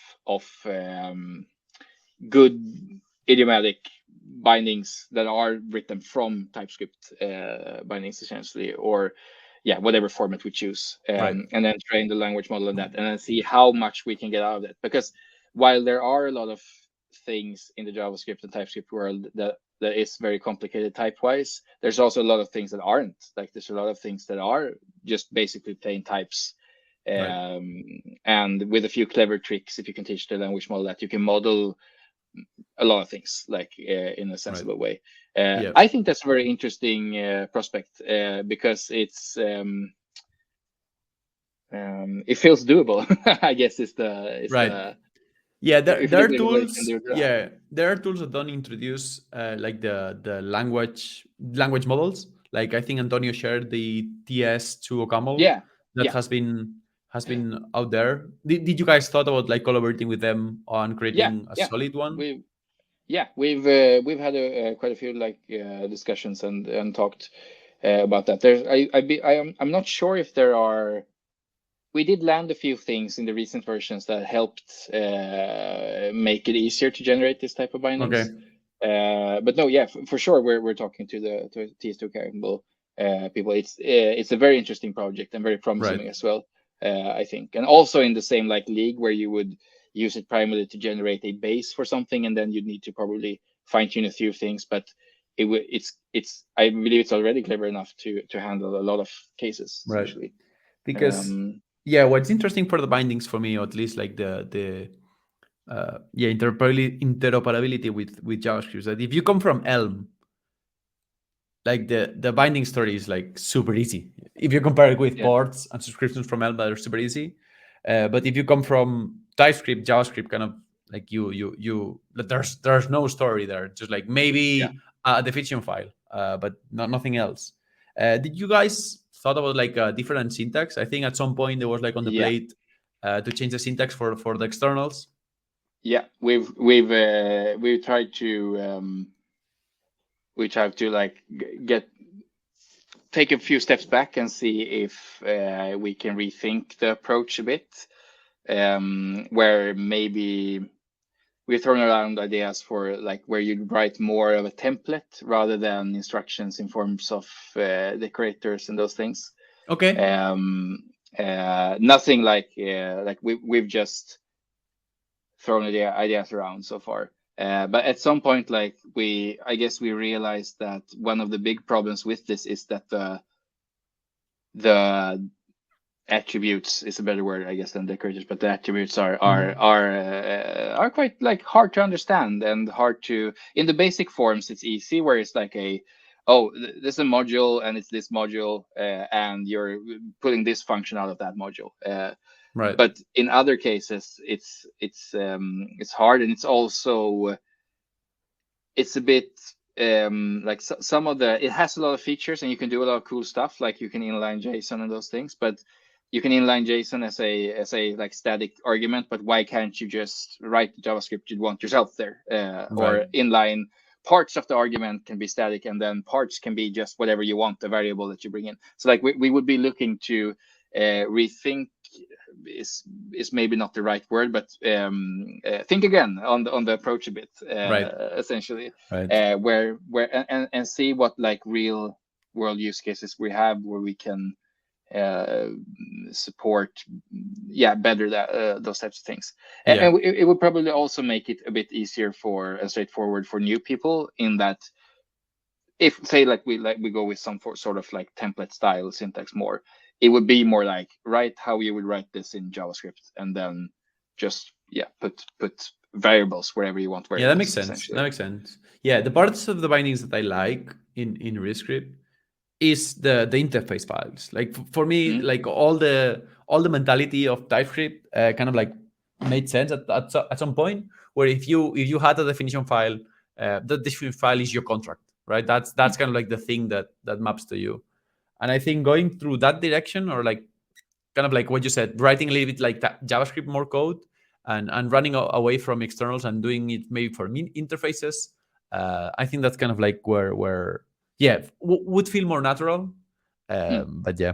good idiomatic bindings that are written from TypeScript bindings, essentially, or yeah, whatever format we choose, Right. and then train the language model on that, and then see how much we can get out of it. Because while there are a lot of things in the JavaScript and TypeScript world that is very complicated type-wise, there's also a lot of things that aren't. Like there's a lot of things that are just basically plain types. Right. And with a few clever tricks, if you can teach the language model that, you can model a lot of things, like in a sensible way. Yeah. I think that's a very interesting prospect because it feels doable. I guess is Right. the Yeah, if there it are looks like a way you can tools. do it around. Yeah, there are tools that don't introduce like the language models. Like I think Antonio shared the TS2 OCaml Yeah, that yeah, has been out there. Did you guys thought about like collaborating with them on yeah, creating a yeah. solid one? We've had quite a few like discussions and talked about that. There's I'm not sure if there are. We did land a few things in the recent versions that helped make it easier to generate this type of Okay. bindings. But no, yeah, for sure, we're talking to the TS2 Campbell people. It's a very interesting project and very Right. promising as well. I think, and also in the same like league where you would use it primarily to generate a base for something, and then you'd need to probably fine tune a few things. But it's I believe it's already clever enough to handle a lot of cases Right. essentially. Because Um, yeah, what's interesting for the bindings for me, or at least like the yeah, interoperability with JavaScript, is that if you come from Elm, like the binding story is like super easy if you compare it with yeah. ports and subscriptions from Elm, they're super easy. But if you come from TypeScript, JavaScript, kind of like there's no story there, just like Yeah. maybe a definition file, but nothing else. Did you guys thought about like a different syntax? I think at some point there was like on the Yeah, plate to change the syntax for the externals. yeah. We've tried to like get take a few steps back and see if we can rethink the approach a bit, where maybe we're throwing around ideas for like where you'd write more of a template rather than instructions in forms of decorators and those things. Okay. Nothing like we've just thrown ideas around so far. But at some point, like I guess we realized that one of the big problems with this is that the attributes is a better word, I guess, than decorators. But the attributes are quite like hard to understand and hard to. In the basic forms, it's easy, where it's like this is a module and it's this module, and you're pulling this function out of that module. Right. But in other cases, it's hard, and it's also it's a bit like some of it has a lot of features, and you can do a lot of cool stuff, like you can inline JSON and those things. But you can inline JSON as a like static argument, but why can't you just write the JavaScript you'd want yourself there, Right. or inline parts of the argument can be static, and then parts can be just whatever you want, the variable that you bring in. So like we would be looking to rethink is maybe not the right word, but think again on the approach a bit, Right. essentially, Right. where and see what like real world use cases we have where we can uh, support, better that those types of things. Yeah. And it would probably also make it a bit easier for and straightforward for new people, in that if say like we go with some sort of like template style syntax more, it would be more like write how you would write this in JavaScript, and then just put variables wherever you want Yeah, that makes variables, sense. That essentially. makes sense. Yeah, the parts of the bindings that I like in ReScript is the interface files. Like for me, Mm, like all the mentality of TypeScript kind of like made sense at some point. Where if you had a definition file, the definition file is your contract, right? That's mm, kind of like the thing that maps to you. And I think going through that direction, or like kind of like what you said, writing a little bit like that JavaScript more code, and running away from externals and doing it maybe for interfaces. I think that's kind of like where yeah would feel more natural. mm. But yeah,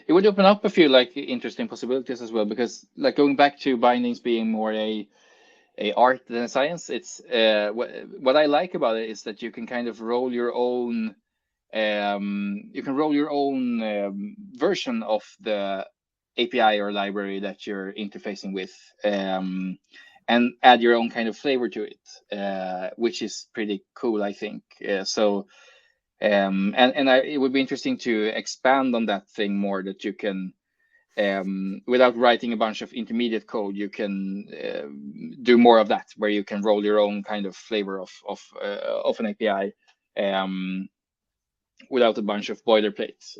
It would open up a few like interesting possibilities as well, because like going back to bindings being more a art than a science, it's what I like about it is that you can kind of roll your own version of the API or library that you're interfacing with, and add your own kind of flavor to it, which is pretty cool, I think. It would be interesting to expand on that thing more, that you can without writing a bunch of intermediate code, you can do more of that, where you can roll your own kind of flavor of an API without a bunch of boilerplates.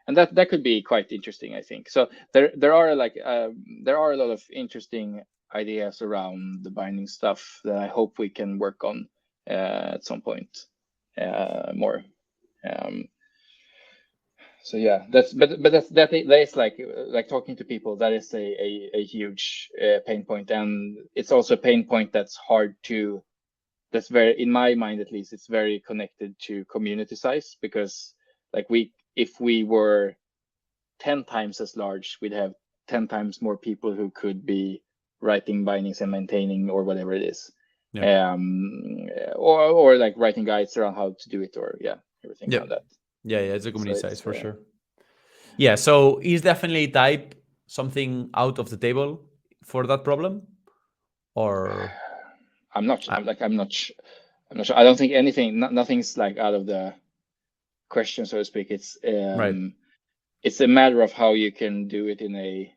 And that could be quite interesting, I think. So there are a lot of interesting ideas around the binding stuff that I hope we can work on at some point more. So yeah, that is like talking to people. That is a huge pain point, and it's also a pain point that's hard to. That's very, in my mind at least, it's very connected to community size, because like if we were 10 times as large, we'd have 10 times more people who could be writing bindings and maintaining or whatever it is. Yeah. Or like writing guides around how to do it, or everything around that. Yeah, it's a community size for sure. Yeah, so is definitely type something out of the table for that problem, or I'm not sure. I don't think nothing's like out of the question, so to speak. It's right. It's a matter of how you can do it in a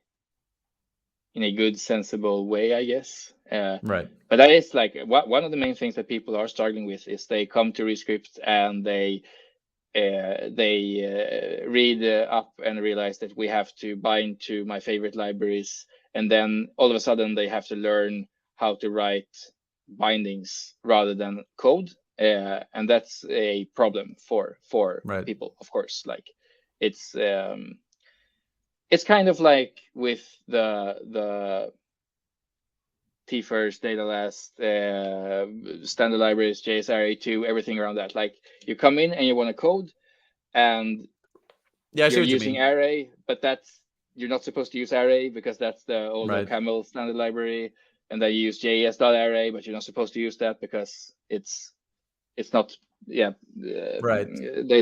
good, sensible way, I guess. Right. But that is like one of the main things that people are struggling with is they come to ReScript and they read up and realize that we have to bind to my favorite libraries, and then all of a sudden they have to learn how to write bindings rather than code, and that's a problem for right. people, of course. Like it's kind of like with the T-first, data last, standard libraries, JS Array 2, everything around that. Like you come in and you want to code, and you're using Array, but you're not supposed to use Array because that's the old Camel standard library, and then you use JS.array, but you're not supposed to use that because it's not data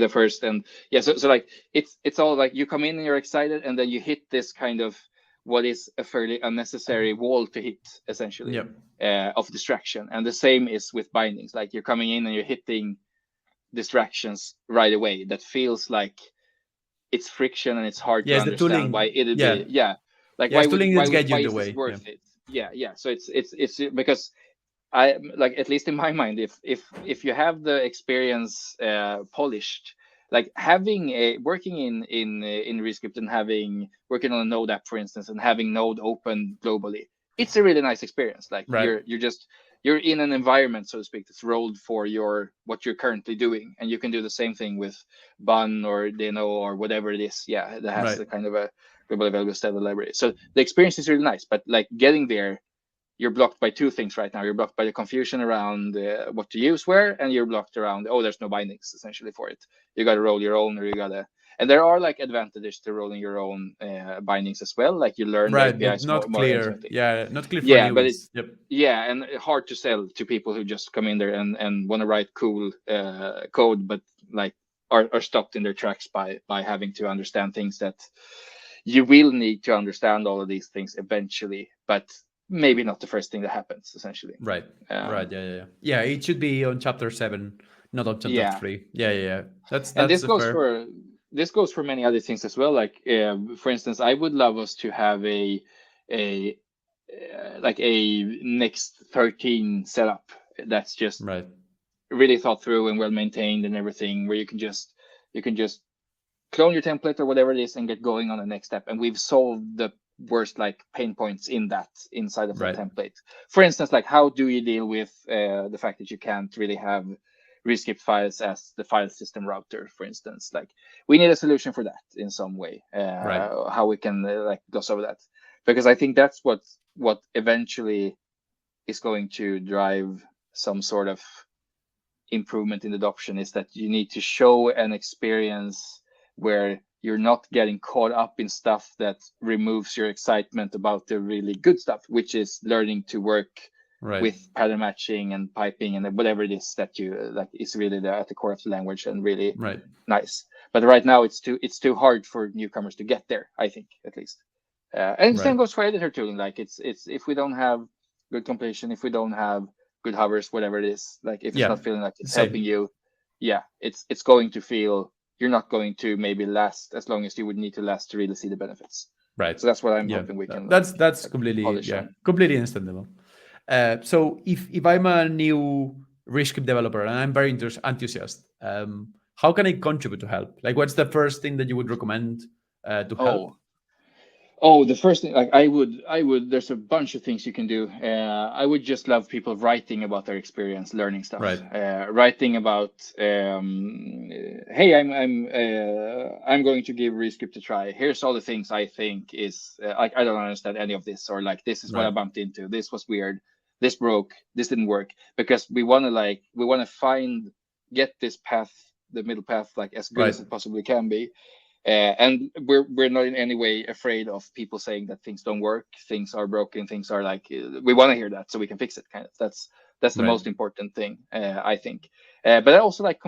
first. And so like it's all like you come in and you're excited, and then you hit this kind of what is a fairly unnecessary wall to hit, essentially, of distraction. And the same is with bindings. Like you're coming in and you're hitting distractions right away that feels like it's friction, and it's hard to understand why it'd be like why is this worth it. So it's because I like, at least in my mind, if you have the experience polished, like having working in ReScript and working on a Node app, for instance, and having Node open globally, it's a really nice experience. Like you're in an environment, so to speak, that's rolled for what you're currently doing, and you can do the same thing with Bun or Deno or whatever it is. That has a kind of a global available standard library. So the experience is really nice, but like getting there, you're blocked by two things right now. You're blocked by the confusion around what to use where, and you're blocked around, there's no bindings essentially for it. You got to roll your own, or and there are like advantages to rolling your own bindings as well. Like you learn the APIs not more clear. intimately. Not clear for newbies. And hard to sell to people who just come in there and want to write cool code, but like are stopped in their tracks by having to understand things that you will need to understand all of these things eventually, but maybe not the first thing that happens, essentially. Right. Yeah, it should be on chapter 7, not on chapter 3. That's this goes for many other things as well. Like for instance, I would love us to have a next 13 setup that's just really thought through and well maintained and everything, where you can just clone your template or whatever it is and get going on the next step. And we've solved the worst like pain points inside of that template. For instance, like how do you deal with the fact that you can't really have ReScript files as the file system router, for instance? Like we need a solution for that in some way. How we can like gloss over that, because I think that's what eventually is going to drive some sort of improvement in adoption, is that you need to show an experience where you're not getting caught up in stuff that removes your excitement about the really good stuff, which is learning to work with pattern matching and piping and whatever it is that you like is really at the core of the language and really nice. But right now it's too hard for newcomers to get there, I think, at least. And the same goes for editor tooling. Like it's if we don't have good completion, if we don't have good hovers, whatever it is, like if it's not feeling like it's helping you, it's going to feel you're not going to maybe last as long as you would need to last to really see the benefits. Right. So that's what I'm Yeah. hoping we can That's like, completely polish on. completely understandable. So if I'm a new ReScript developer and I'm very enthusiastic, how can I contribute to help? Like, what's the first thing that you would recommend to help? Oh, the first thing, like I would. There's a bunch of things you can do. I would just love people writing about their experience, learning stuff. Right. Writing about, hey, I'm going to give ReScript a try. Here's all the things I think is I don't understand any of this, or like this is what I Right. bumped into. This was weird. This broke. This didn't work. Because we want to get this path, the middle path, like as good Right. as it possibly can be. And we're not in any way afraid of people saying that things don't work, things are broken, things are like we want to hear that so we can fix it. Kind of that's the Right. most important thing, I think. But I also like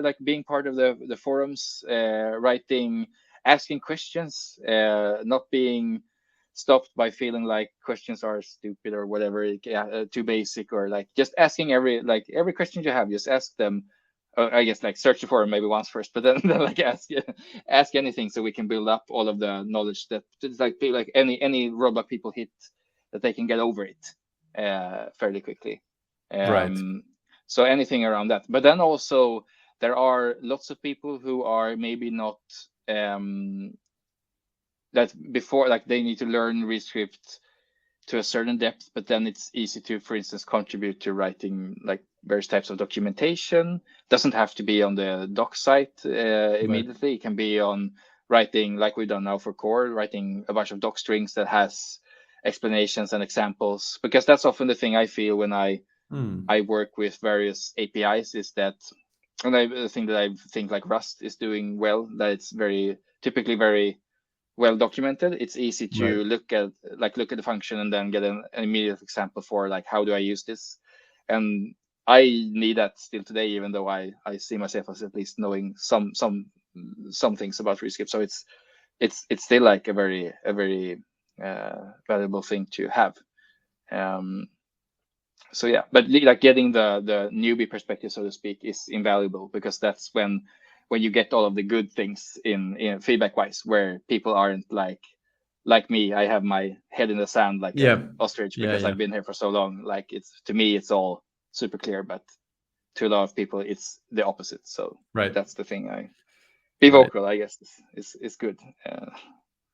like being part of the forums, writing, asking questions, not being stopped by feeling like questions are stupid or whatever, too basic, or like just asking every question you have, just ask them. I guess like search the forum maybe once first, but then, then like ask anything so we can build up all of the knowledge that it's like any roadblock people hit, that they can get over it fairly quickly. Right. So anything around that. But then also there are lots of people who are maybe not that before, like they need to learn ReScript to a certain depth, but then it's easy to, for instance, contribute to writing like various types of documentation. Doesn't have to be on the doc site Right. immediately. It can be on writing, like we've done now for core, writing a bunch of doc strings that has explanations and examples, because that's often the thing I feel when I work with various APIs, is that, and the thing that I think like Rust is doing well, that it's typically very well documented. It's easy Right. to look at the function and then get an immediate example for like how do I use this. And I need that still today, even though I see myself as at least knowing some things about ReScript. So it's still like a very valuable thing to have. So yeah, but like getting the newbie perspective, so to speak, is invaluable, because that's when you get all of the good things in feedback wise, where people aren't like me. I have my head in the sand like Yeah. an ostrich Yeah. because Yeah. I've been here for so long. Like to me it's all super clear, but to a lot of people it's the opposite. So Right. that's the thing. Be Right. vocal, I guess, is good.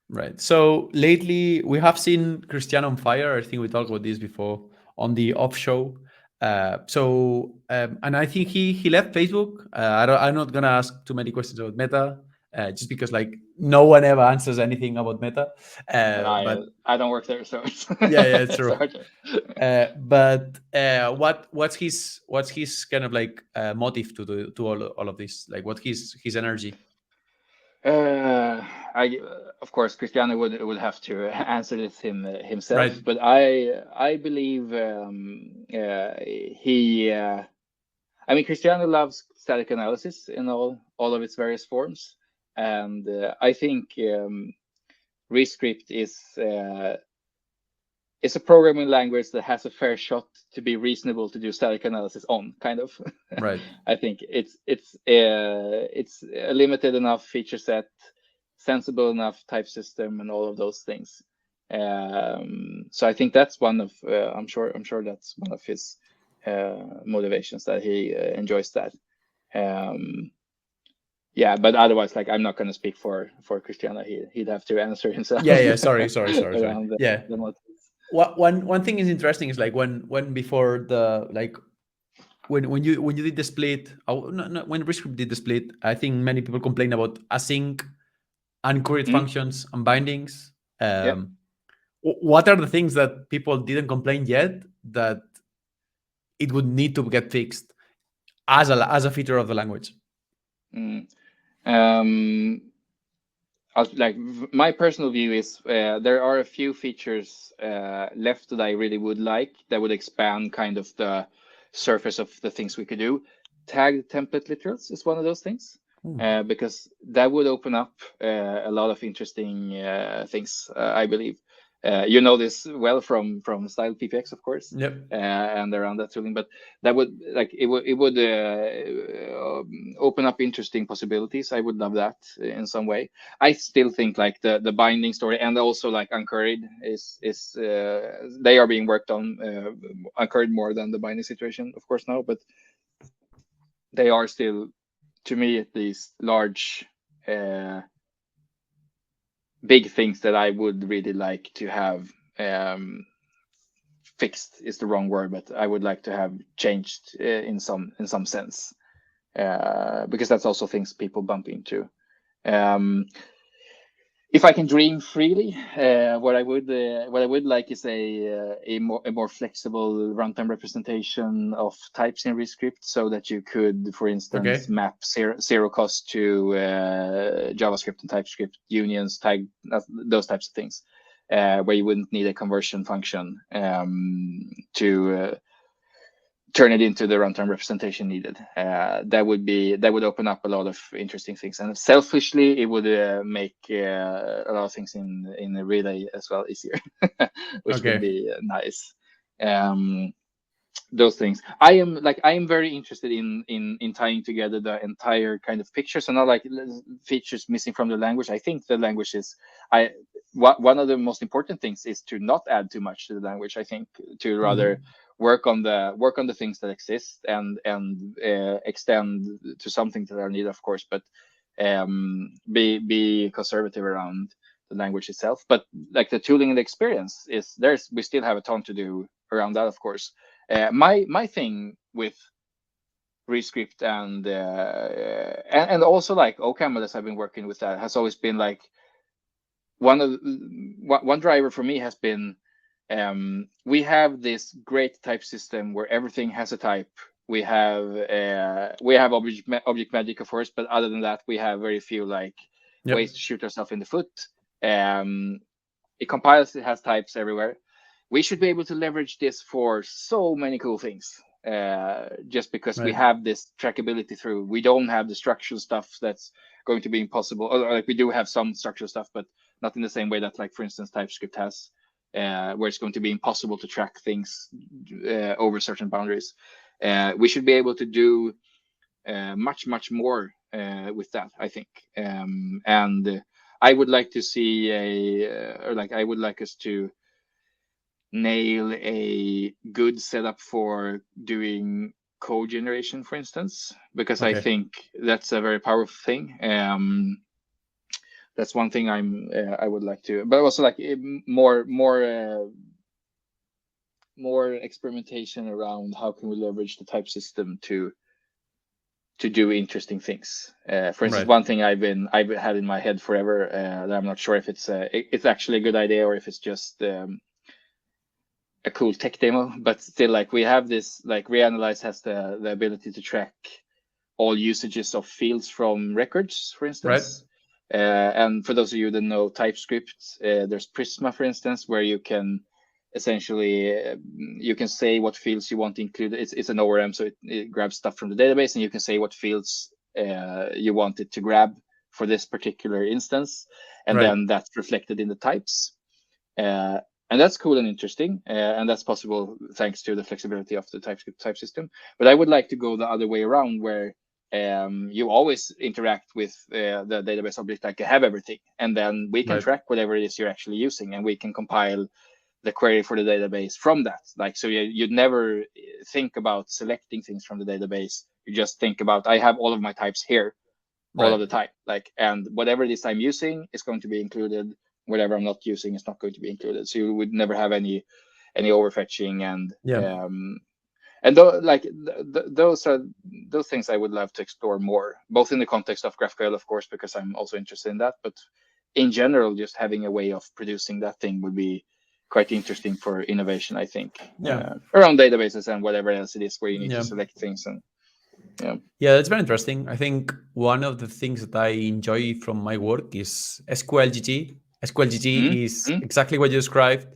Right. So lately we have seen Cristiano on fire. I think we talked about this before on the off show. And I think he left Facebook. I'm not gonna ask too many questions about Meta, just because like no one ever answers anything about Meta. And But I don't work there, so it's yeah, it's it's true. hard to. What's his kind of like motive to do to all of this? Like what his energy? Uh, of course, Cristiano would have to answer this himself, Right. but I believe he. I mean, Cristiano loves static analysis in all of its various forms, and I think ReScript is a programming language that has a fair shot to be reasonable to do static analysis on, kind of. Right. I think it's a limited enough feature set, sensible enough type system, and all of those things. So I think that's one of I'm sure that's one of his motivations, that he enjoys that. Yeah, but otherwise, like I'm not going to speak for Cristiano. He'd have to answer himself Yeah. Yeah. Sorry. around Yeah. the motives. One thing is interesting is like when before the like when you did the split, no, when ReScript did the split, I think many people complain about async and create Mm, functions and bindings. yeah. What are the things that people didn't complain yet that it would need to get fixed as a feature of the language? Mm. Um, like my personal view is there are a few features left that I really would like, that would expand kind of the surface of the things we could do. Tagged template literals is one of those things, because that would open up a lot of interesting things, I believe. You know this well from style PPX, of course, Yep. and around that tooling. But that would it would open up interesting possibilities. I would love that in some way. I still think like the binding story and also like Uncurried is they are being worked on, Uncurried more than the binding situation, of course, now, but they are still, to me at least, large big things that I would really like to have fixed is the wrong word, but I would like to have changed in some sense, because that's also things people bump into. If I can dream freely, what I would like is a more flexible runtime representation of types in ReScript, so that you could, for instance, Okay. map zero cost to JavaScript and TypeScript unions, tag, those types of things, where you wouldn't need a conversion function to turn it into the runtime representation needed. That would open up a lot of interesting things, and selfishly, it would make a lot of things in the relay as well easier, which would Okay. be nice. Those things. I am very interested in tying together the entire kind of picture. So not like features missing from the language. I think the language is one of the most important things is to not add too much to the language. I think to rather work on the things that exist and extend to something that are needed, of course, but be conservative around the language itself. But like the tooling and the experience is we still have a ton to do around that, of course. My thing with ReScript and also like OCaml, as I've been working with, that has always been like one driver for me has been we have this great type system where everything has a type. We have object magic, of course, but other than that, we have very few like ways to shoot ourselves in the foot. It compiles, it has types everywhere. We should be able to leverage this for so many cool things, just because we have this trackability through. We don't have the structural stuff that's going to be impossible. Or like we do have some structural stuff, but not in the same way that, like, for instance, TypeScript has, where it's going to be impossible to track things over certain boundaries. We should be able to do much more with that, I think. And I would like to see I would like us to nail a good setup for doing code generation, for instance, because I think that's a very powerful thing. That's one thing I would like to, but also like more experimentation around how can we leverage the type system to do interesting things. For instance, one thing I've had in my head forever that I'm not sure if it's actually a good idea or if it's just a cool tech demo, but still, like, we have this, like, Reanalyze has the ability to track all usages of fields from records, for instance. And for those of you that know TypeScript, there's Prisma, for instance, where you can essentially you can say what fields you want to include. It's an ORM, so it grabs stuff from the database, and you can say what fields you want it to grab for this particular instance, and then that's reflected in the types. And that's cool and interesting, and that's possible thanks to the flexibility of the TypeScript type system. But I would like to go the other way around, where you always interact with the database object like you have everything, and then we can track whatever it is you're actually using, and we can compile the query for the database from that. Like, so you'd never think about selecting things from the database. You just think about, I have all of my types here all of the time, like, and whatever it is I'm using is going to be included. Whatever I'm not using is not going to be included. So you would never have any overfetching and those things I would love to explore more, both in the context of GraphQL, of course, because I'm also interested in that, but in general, just having a way of producing that thing would be quite interesting for innovation, I think. Around databases and whatever else it is where you need to select things. And that's very interesting. I think one of the things that I enjoy from my work is SQLGG. SQLGG is exactly what you described.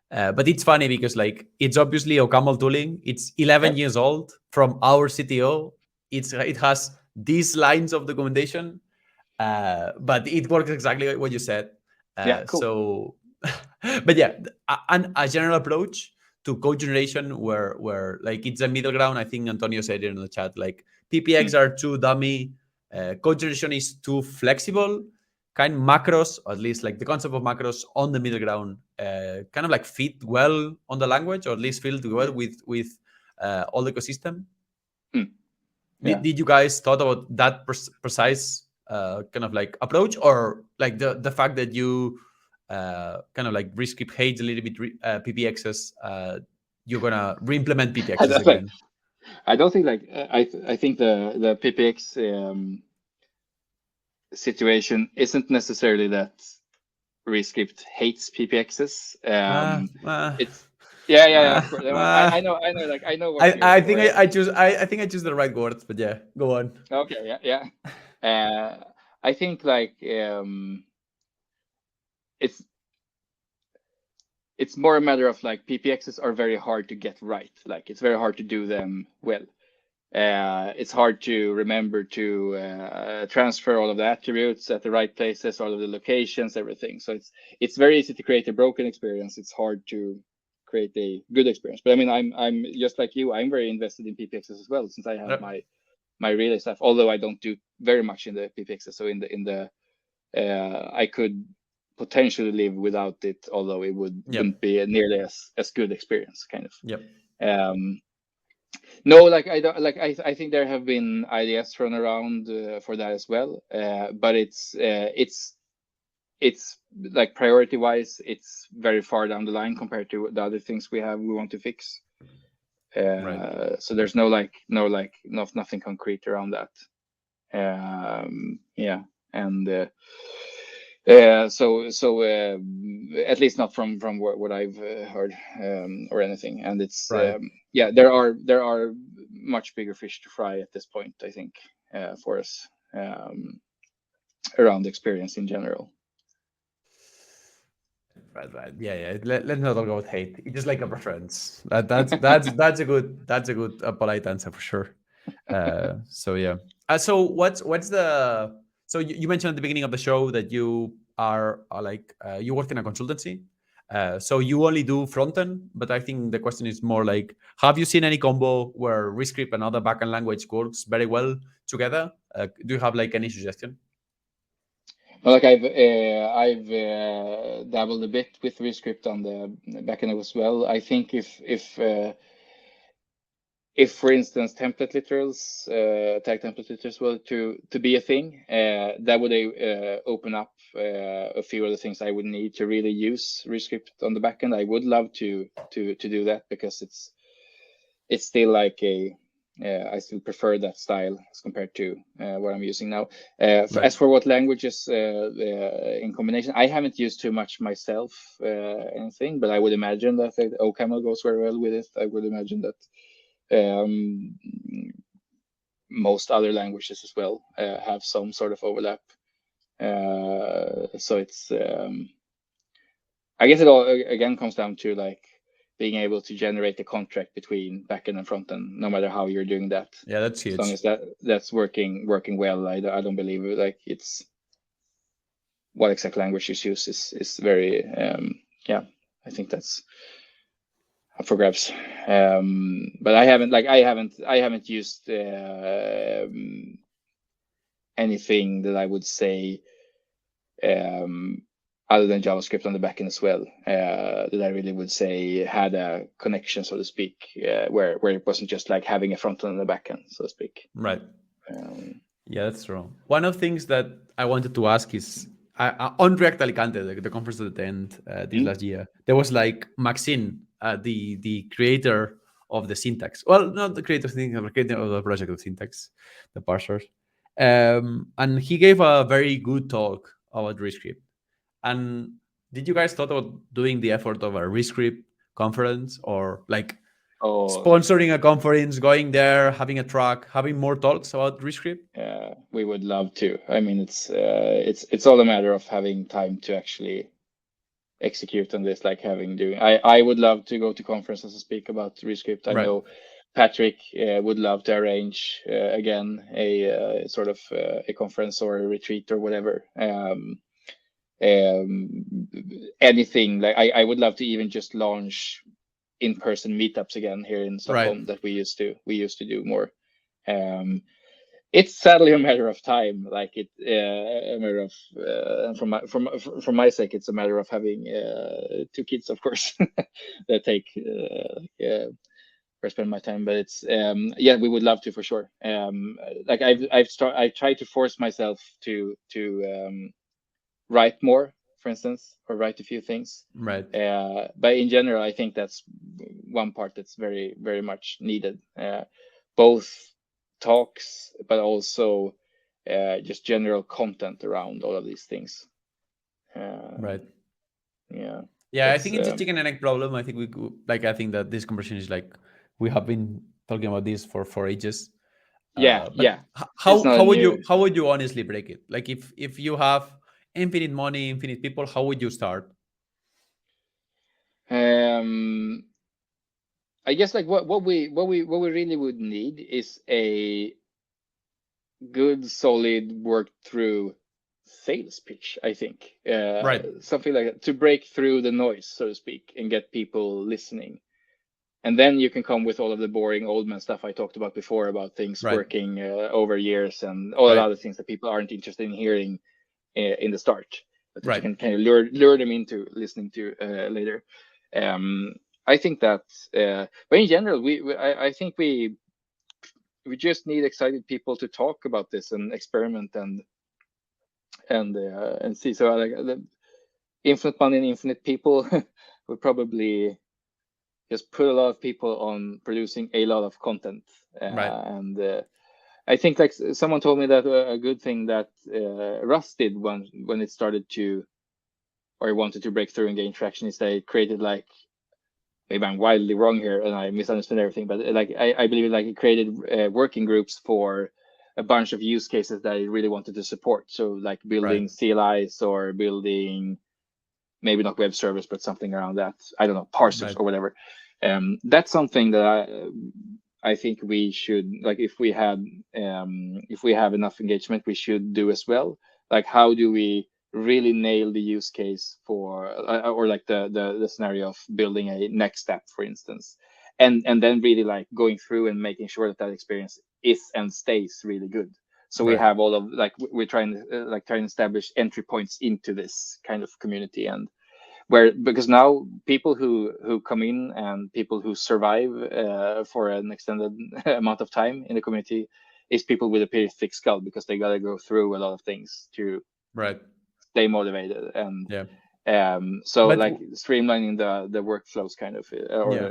But it's funny because, like, it's obviously OCaml tooling. It's 11 years old from our CTO. It has these lines of documentation, but it works exactly like what you said. Cool. So but yeah, a general approach to code generation where like it's a middle ground. I think Antonio said it in the chat. Like PPX Mm. are too dummy. Code generation is too flexible. Kind of macros, or at least like the concept of macros on the middle ground, kind of like fit well on the language, or at least fit well with all the ecosystem. Mm. Yeah. Did you guys thought about that precise kind of like approach, or like the fact that you kind of like ReScript hates a little bit PPXs, you're gonna re-implement I PPXs don't like. again? I don't think like I think the PPX situation isn't necessarily that ReScript hates PPXs. Ah, ah, It's yeah, yeah, yeah, of ah, course. ah. I know, like I know what I you're. think I choose I think I choose the right words, but yeah, go on. Okay, yeah, yeah. I think like it's it's more a matter of like PPXs are very hard to get right. Like it's very hard to do them well. It's hard to remember to transfer all of the attributes at the right places, all of the locations, everything. So it's very easy to create a broken experience. It's hard to create a good experience. But I mean, I'm just like you. I'm very invested in PPXs as well, since I have Yep. my relay stuff. Although I don't do very much in the PPXs. So in the I could potentially live without it, although it Yep. wouldn't be nearly as good experience, kind of. Yep. Um, no, like I don't like I think there have been ideas thrown around for that as well, but it's like priority wise, it's very far down the line compared to the other things we want to fix. Right. So there's no nothing concrete around that. Yeah, and at least not from what I've heard or anything. And it's Right. yeah, there are much bigger fish to fry at this point, I think, for us around experience in general. Right, right. Yeah, yeah. Let's not talk about hate. It's just like a preference. That's a good polite answer for sure. So yeah. So what's the so you mentioned at the beginning of the show that you are like you work in a consultancy. So you only do front end, but I think the question is more like, have you seen any combo where ReScript and other backend language works very well together? Do you have like any suggestion? Well, like I've dabbled a bit with ReScript on the backend as well. I think if for instance template literals, tag template literals were to be a thing, that would open up a few of the things I would need to really use ReScript on the backend. I would love to do that, because it's still like a I still prefer that style as compared to what I'm using now. Right. As for what languages in combination, I haven't used too much myself, anything, but I would imagine that OCaml goes very well with it. I would imagine that um, most other languages as well have some sort of overlap. So it's I guess it all again comes down to like being able to generate a contract between backend and frontend, no matter how you're doing that. Yeah, that's As long huge. as that's working well, I don't believe it. Like it's what exact language you use is very yeah. I think that's up for grabs. But I haven't used anything that I would say um, other than JavaScript on the backend as well, that I really would say had a connection, so to speak, where it wasn't just like having a front end and a backend, so to speak. Right. Um, Yeah, that's true. One of the things that I wanted to ask is on React Alicante, the conference at the end this mm, last year, there was like Maxine, the creator of the syntax. Well, not the creator of the syntax, but creator of the project of syntax, the parsers. And he gave a very good talk about ReScript. And did you guys thought about doing the effort of a ReScript conference, or like oh, sponsoring a conference, going there, having a track, having more talks about ReScript? we would love to. I mean, it's all a matter of having time to actually execute on this, like having doing. I would love to go to conferences and speak about ReScript. I Right. know Patrick would love to arrange again a sort of a conference or a retreat or whatever. anything. Like I would love to even just launch in-person meetups again here in Right. Stockholm that we used to do more. It's sadly a matter of time. Like a matter of from my sake, it's a matter of having 2 kids, of course, that take where I spend my time. But it's yeah, we would love to for sure. Like I tried to force myself to write more, for instance, or write a few things. Right. But in general, I think that's one part that's very, very much needed. Both talks, but also just general content around all of these things. Right. Yeah, Yeah, I that's think it's a chicken and egg problem. I think like I think that this conversation is like we have been talking about this for ages. yeah, But yeah. It's not a new. how would you honestly break it? Like if you have infinite money, infinite people, how would you start? Um, I guess like what we really would need is a good, solid, worked through sales pitch, I think. Right. Something like that to break through the noise, so to speak, and get people listening. And then you can come with all of the boring old man stuff I talked about before about things Right. working over years and all the Right. other things that people aren't interested in hearing in the start, but that you Right. can kind of lure them into listening to later. I think that, but in general, I think we just need excited people to talk about this and experiment and see. So like the infinite money and infinite people would probably just put a lot of people on producing a lot of content. Right. And I think like someone told me that a good thing that Rust did when it started to, or it wanted to break through and gain traction, is they created like, maybe I'm wildly wrong here and I misunderstood everything, but like I believe like it created working groups for a bunch of use cases that it really wanted to support. So like Right. building CLIs or building maybe not web servers, but something around that. I don't know, parsers Right. or whatever. That's something that I think we should, like if we have enough engagement, we should do as well. Like how do we really nail the use case for or like the scenario of building a next step, for instance, and then really like going through and making sure that that experience is and stays really good. So we Right. have all of like we're trying to establish entry points into this kind of community, and where, because now people who come in and people who survive for an extended amount of time in the community is people with a pretty thick skull, because they got to go through a lot of things to Right. stay motivated. And Yeah. so But like streamlining the workflows kind of or yeah.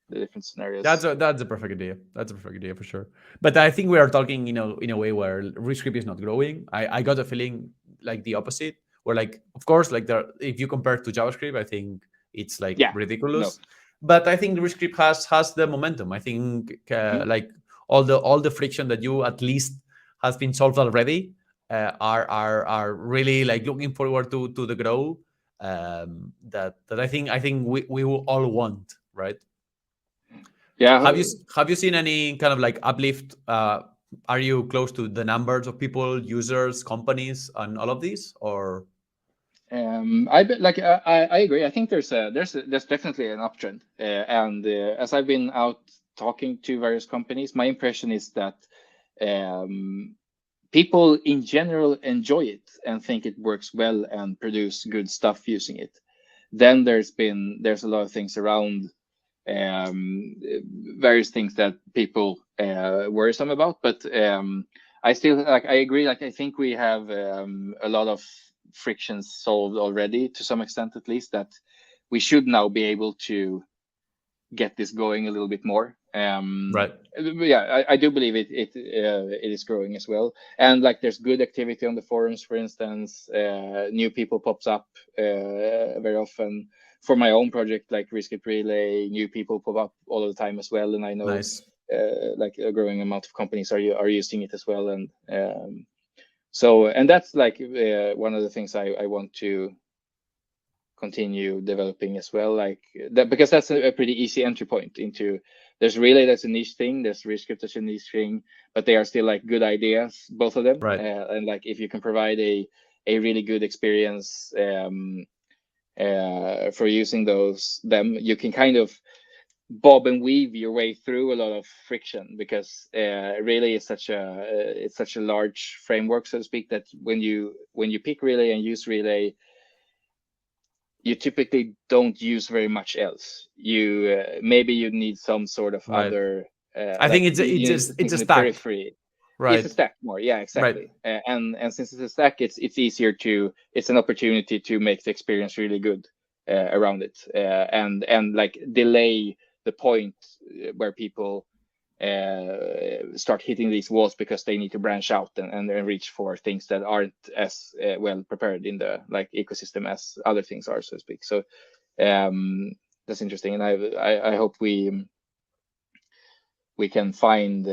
the different That's scenarios. a perfect idea. That's a perfect idea for sure. But I think we are talking, in a way where ReScript is not growing. I got a feeling like the opposite, where like of course like there, if you compare to JavaScript, I think it's like Yeah, no. ridiculous. But I think ReScript has the momentum. I think Mhm. like all the friction that you at least has been solved already are really like looking forward to the grow that I think we will all want, right? Yeah. Have you seen any kind of like uplift? Are you close to the numbers of people, users, companies, and all of these, or Like I agree. I think there's definitely an uptrend, and as I've been out talking to various companies, my impression is that um, people in general enjoy it and think it works well and produce good stuff using it. Then there's a lot of things around um, various things that people worrisome about, but I still like I agree. Like I think we have a lot of frictions solved already to some extent, at least, that we should now be able to get this going a little bit more. right? Yeah, I do believe it is growing as well, and like there's good activity on the forums, for instance. New people pops up very often. For my own project, like ReScript Relay, new people pop up all the time as well, and I know Nice. like a growing amount of companies are using it as well, and so and that's like one of the things I want to continue developing as well, like that, because that's a pretty easy entry point into. There's Relay, that's a niche thing, there's ReScript, that's a niche thing, but they are still like good ideas, both of them. Right. And like if you can provide a really good experience for using them. You can kind of bob and weave your way through a lot of friction, because Relay is such a large framework, so to speak, that when you pick Relay and use Relay, you typically don't use very much else. You maybe you need some sort of Right. other I think you need it's things a in the stack. periphery. It's Right. a stack more, yeah, Right. exactly. And since it's a stack, it's easier to, it's an opportunity to make the experience really good around it, and like delay the point where people start hitting these walls because they need to branch out and reach for things that aren't as well prepared in the like ecosystem as other things are, so to speak. So that's interesting, and I hope we can find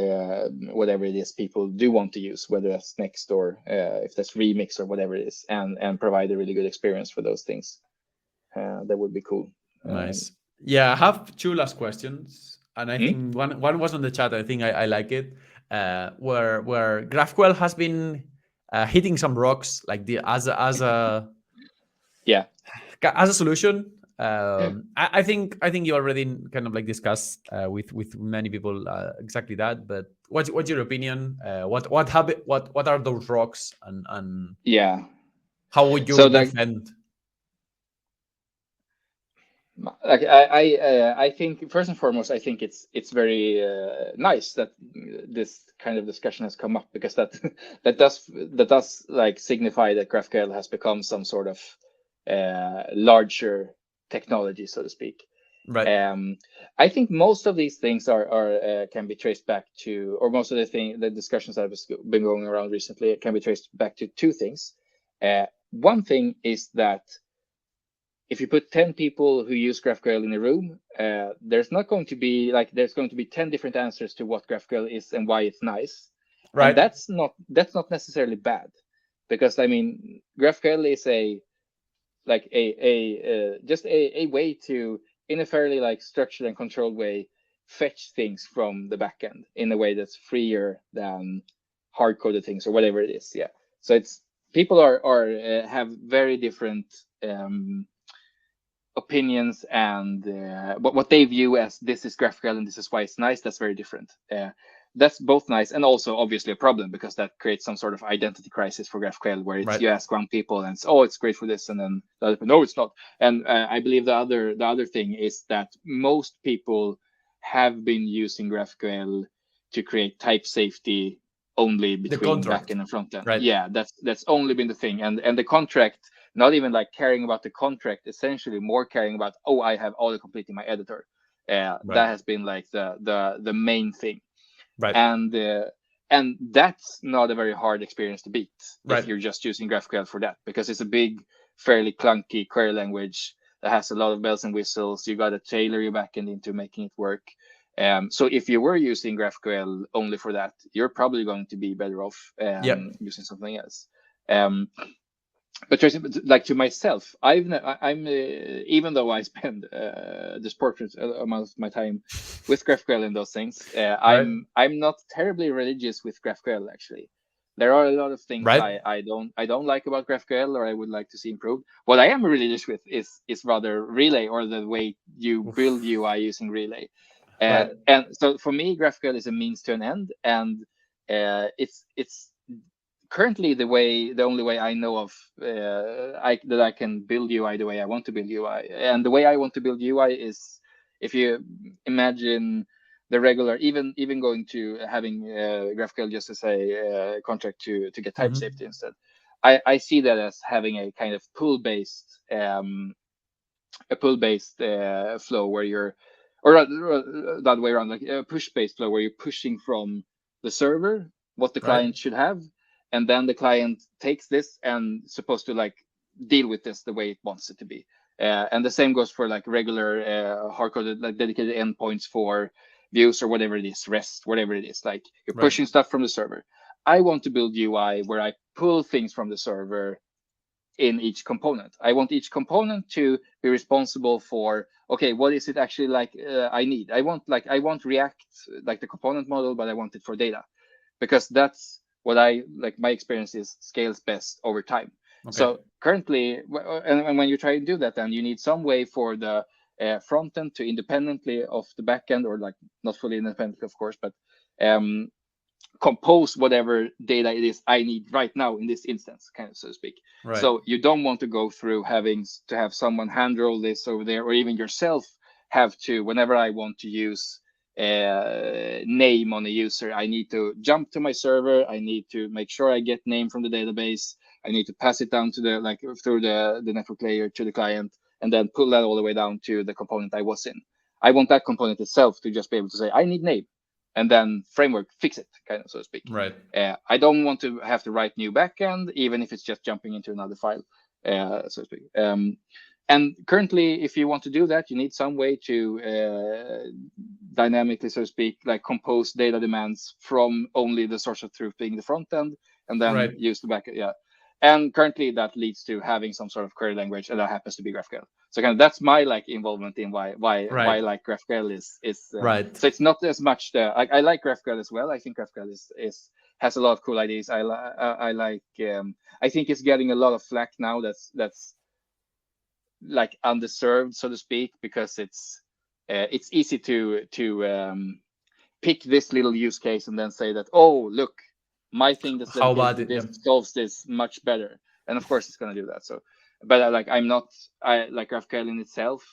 whatever it is people do want to use, whether that's Next or if that's Remix or whatever it is, and provide a really good experience for those things. That would be cool. Nice. Yeah, I have two last questions, and I Hmm? think one was on the chat. I think I like it, where GraphQL has been hitting some rocks, like the Yeah. as a solution. I think you already kind of like discussed with many people exactly that. But what's your opinion? What are those rocks, and Yeah. how would you So like defend? like I think first and foremost, I think it's very nice that this kind of discussion has come up, because that that does like signify that GraphQL has become some sort of larger technology, so to speak. Right. I think most of these things are can be traced back to, or most of the discussions that have been going around recently can be traced back to two things. One thing is that if you put 10 people who use GraphQL in a room, there's not going to be like, there's going to be 10 different answers to what GraphQL is and why it's nice. And Right. that's not necessarily bad, because I mean, GraphQL is just a way to, in a fairly like structured and controlled way, fetch things from the backend in a way that's freer than hard coded things or whatever it is. Yeah. So it's, people are have very different opinions, and what they view as this is GraphQL and this is why it's nice. That's very different. That's both nice and also obviously a problem, because that creates some sort of identity crisis for GraphQL, where it's, Right. you ask one people and it's, oh, it's great for this, and then the other, no, it's not. And I believe the other thing is that most people have been using GraphQL to create type safety only The between contract. backend and frontend. Right. Yeah, that's only been the thing, and the contract, not even like caring about the contract, essentially more caring about, oh, I have autocomplete in my editor. Right. That has been like the main thing, Right. and that's not a very hard experience to beat if Right. you're just using GraphQL for that, because it's a big, fairly clunky query language that has a lot of bells and whistles. You got to tailor your backend into making it work. So if you were using GraphQL only for that, you're probably going to be better off Yeah. using something else. But Tracy, like to myself, I'm even though I spend disproportionate amount of my time with GraphQL and those things, Right. I'm not terribly religious with GraphQL actually. There are a lot of things Right. I don't like about GraphQL, or I would like to see improved. What I am religious with is rather Relay, or the way you build Oof. UI using Relay. Right. And so for me, GraphQL is a means to an end, and it's currently the only way I know of that I can build UI the way I want to build UI. And the way I want to build UI is, if you imagine the regular, even going to having GraphQL just as a contract to get type Mhm. safety instead. I see that as having a kind of pull-based flow where you're, or the other way around, like a push-based flow where you're pushing from the server what the Right. client should have, and then the client takes this and supposed to like deal with this the way it wants it to be. And the same goes for like regular hard-coded, like dedicated endpoints for views or whatever it is, REST, whatever it is. Like you're Right. pushing stuff from the server. I want to build UI where I pull things from the server in each component. I want each component to be responsible for, okay, what is it actually like I need? I want React, like the component model, but I want it for data, because that's what I like. My experience is scales best over time. Okay. So currently, and when you try to do that, then you need some way for the front end to independently of the back end, or like not fully independently, of course, but compose whatever data it is I need right now in this instance, kind of, so to speak. Right. So you don't want to go through having to have someone hand roll this over there, or even yourself have to, whenever I want to use name on a user, I need to jump to my server, I need to make sure I get name from the database, I need to pass it down to the, like, through the network layer to the client, and then pull that all the way down to the component I was in. I want that component itself to just be able to say, I need name, and then framework fix it, kind of, so to speak. Right. I don't want to have to write new backend, even if it's just jumping into another file, so to speak. And currently, if you want to do that, you need some way to dynamically, so to speak, like compose data demands from only the source of truth being the front end, and then use the backend. Yeah. And currently that leads to having some sort of query language, and that happens to be GraphQL. So kind of that's my like involvement in why like GraphQL is right. So it's not as much the I like GraphQL as well. I think GraphQL is has a lot of cool ideas. I like I think it's getting a lot of flack now. That's like undeserved, so to speak, because it's easy to pick this little use case and then say that, oh, look, my thing that's dedicated to this solves this much better. And of course it's going to do that. So, but I like GraphQL in itself.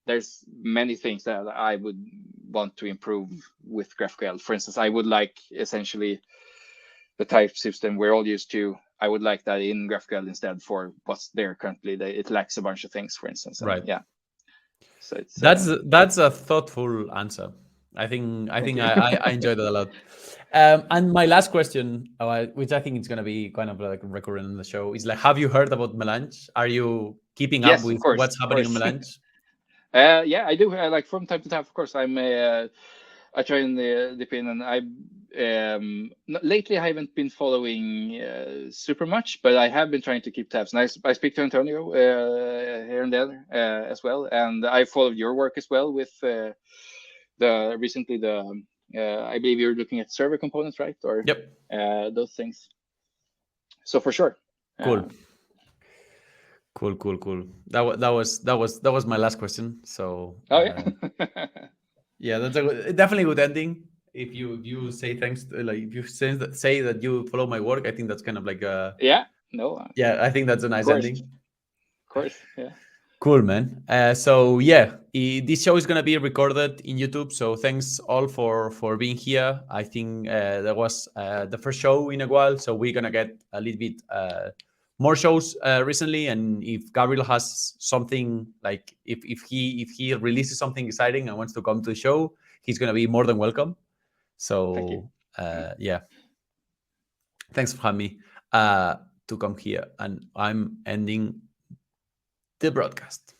There's many things that I would want to improve with GraphQL. For instance, I would like essentially the type system we're all used to. I would like that in GraphQL instead for what's there currently. It lacks a bunch of things, for instance. And yeah. So it's that's a thoughtful answer. I think I enjoyed it a lot. And my last question, which I think is going to be kind of like recurrent in the show, is like, have you heard about Melange? Are you keeping up with what's happening in Melange? Yeah, I do. Like from time to time, of course. I try and dip in, and lately I haven't been following super much, but I have been trying to keep tabs. And I speak to Antonio here and there as well, and I followed your work as well with recently I believe you're looking at server components, right? Or yep, those things. So for sure. Cool. That was my last question. So yeah, that's definitely a good ending. If you say thanks, like if you say that you follow my work, I think that's kind of like a yeah, I think that's a nice ending. Of course, yeah. Cool, man. So yeah, this show is gonna be recorded in YouTube. So thanks all for being here. I think that was the first show in a while, so we're gonna get a little bit more shows recently. And if Gabriel has something, like if he releases something exciting and wants to come to the show, he's gonna be more than welcome. So yeah, thanks for having me to come here, and I'm ending the broadcast.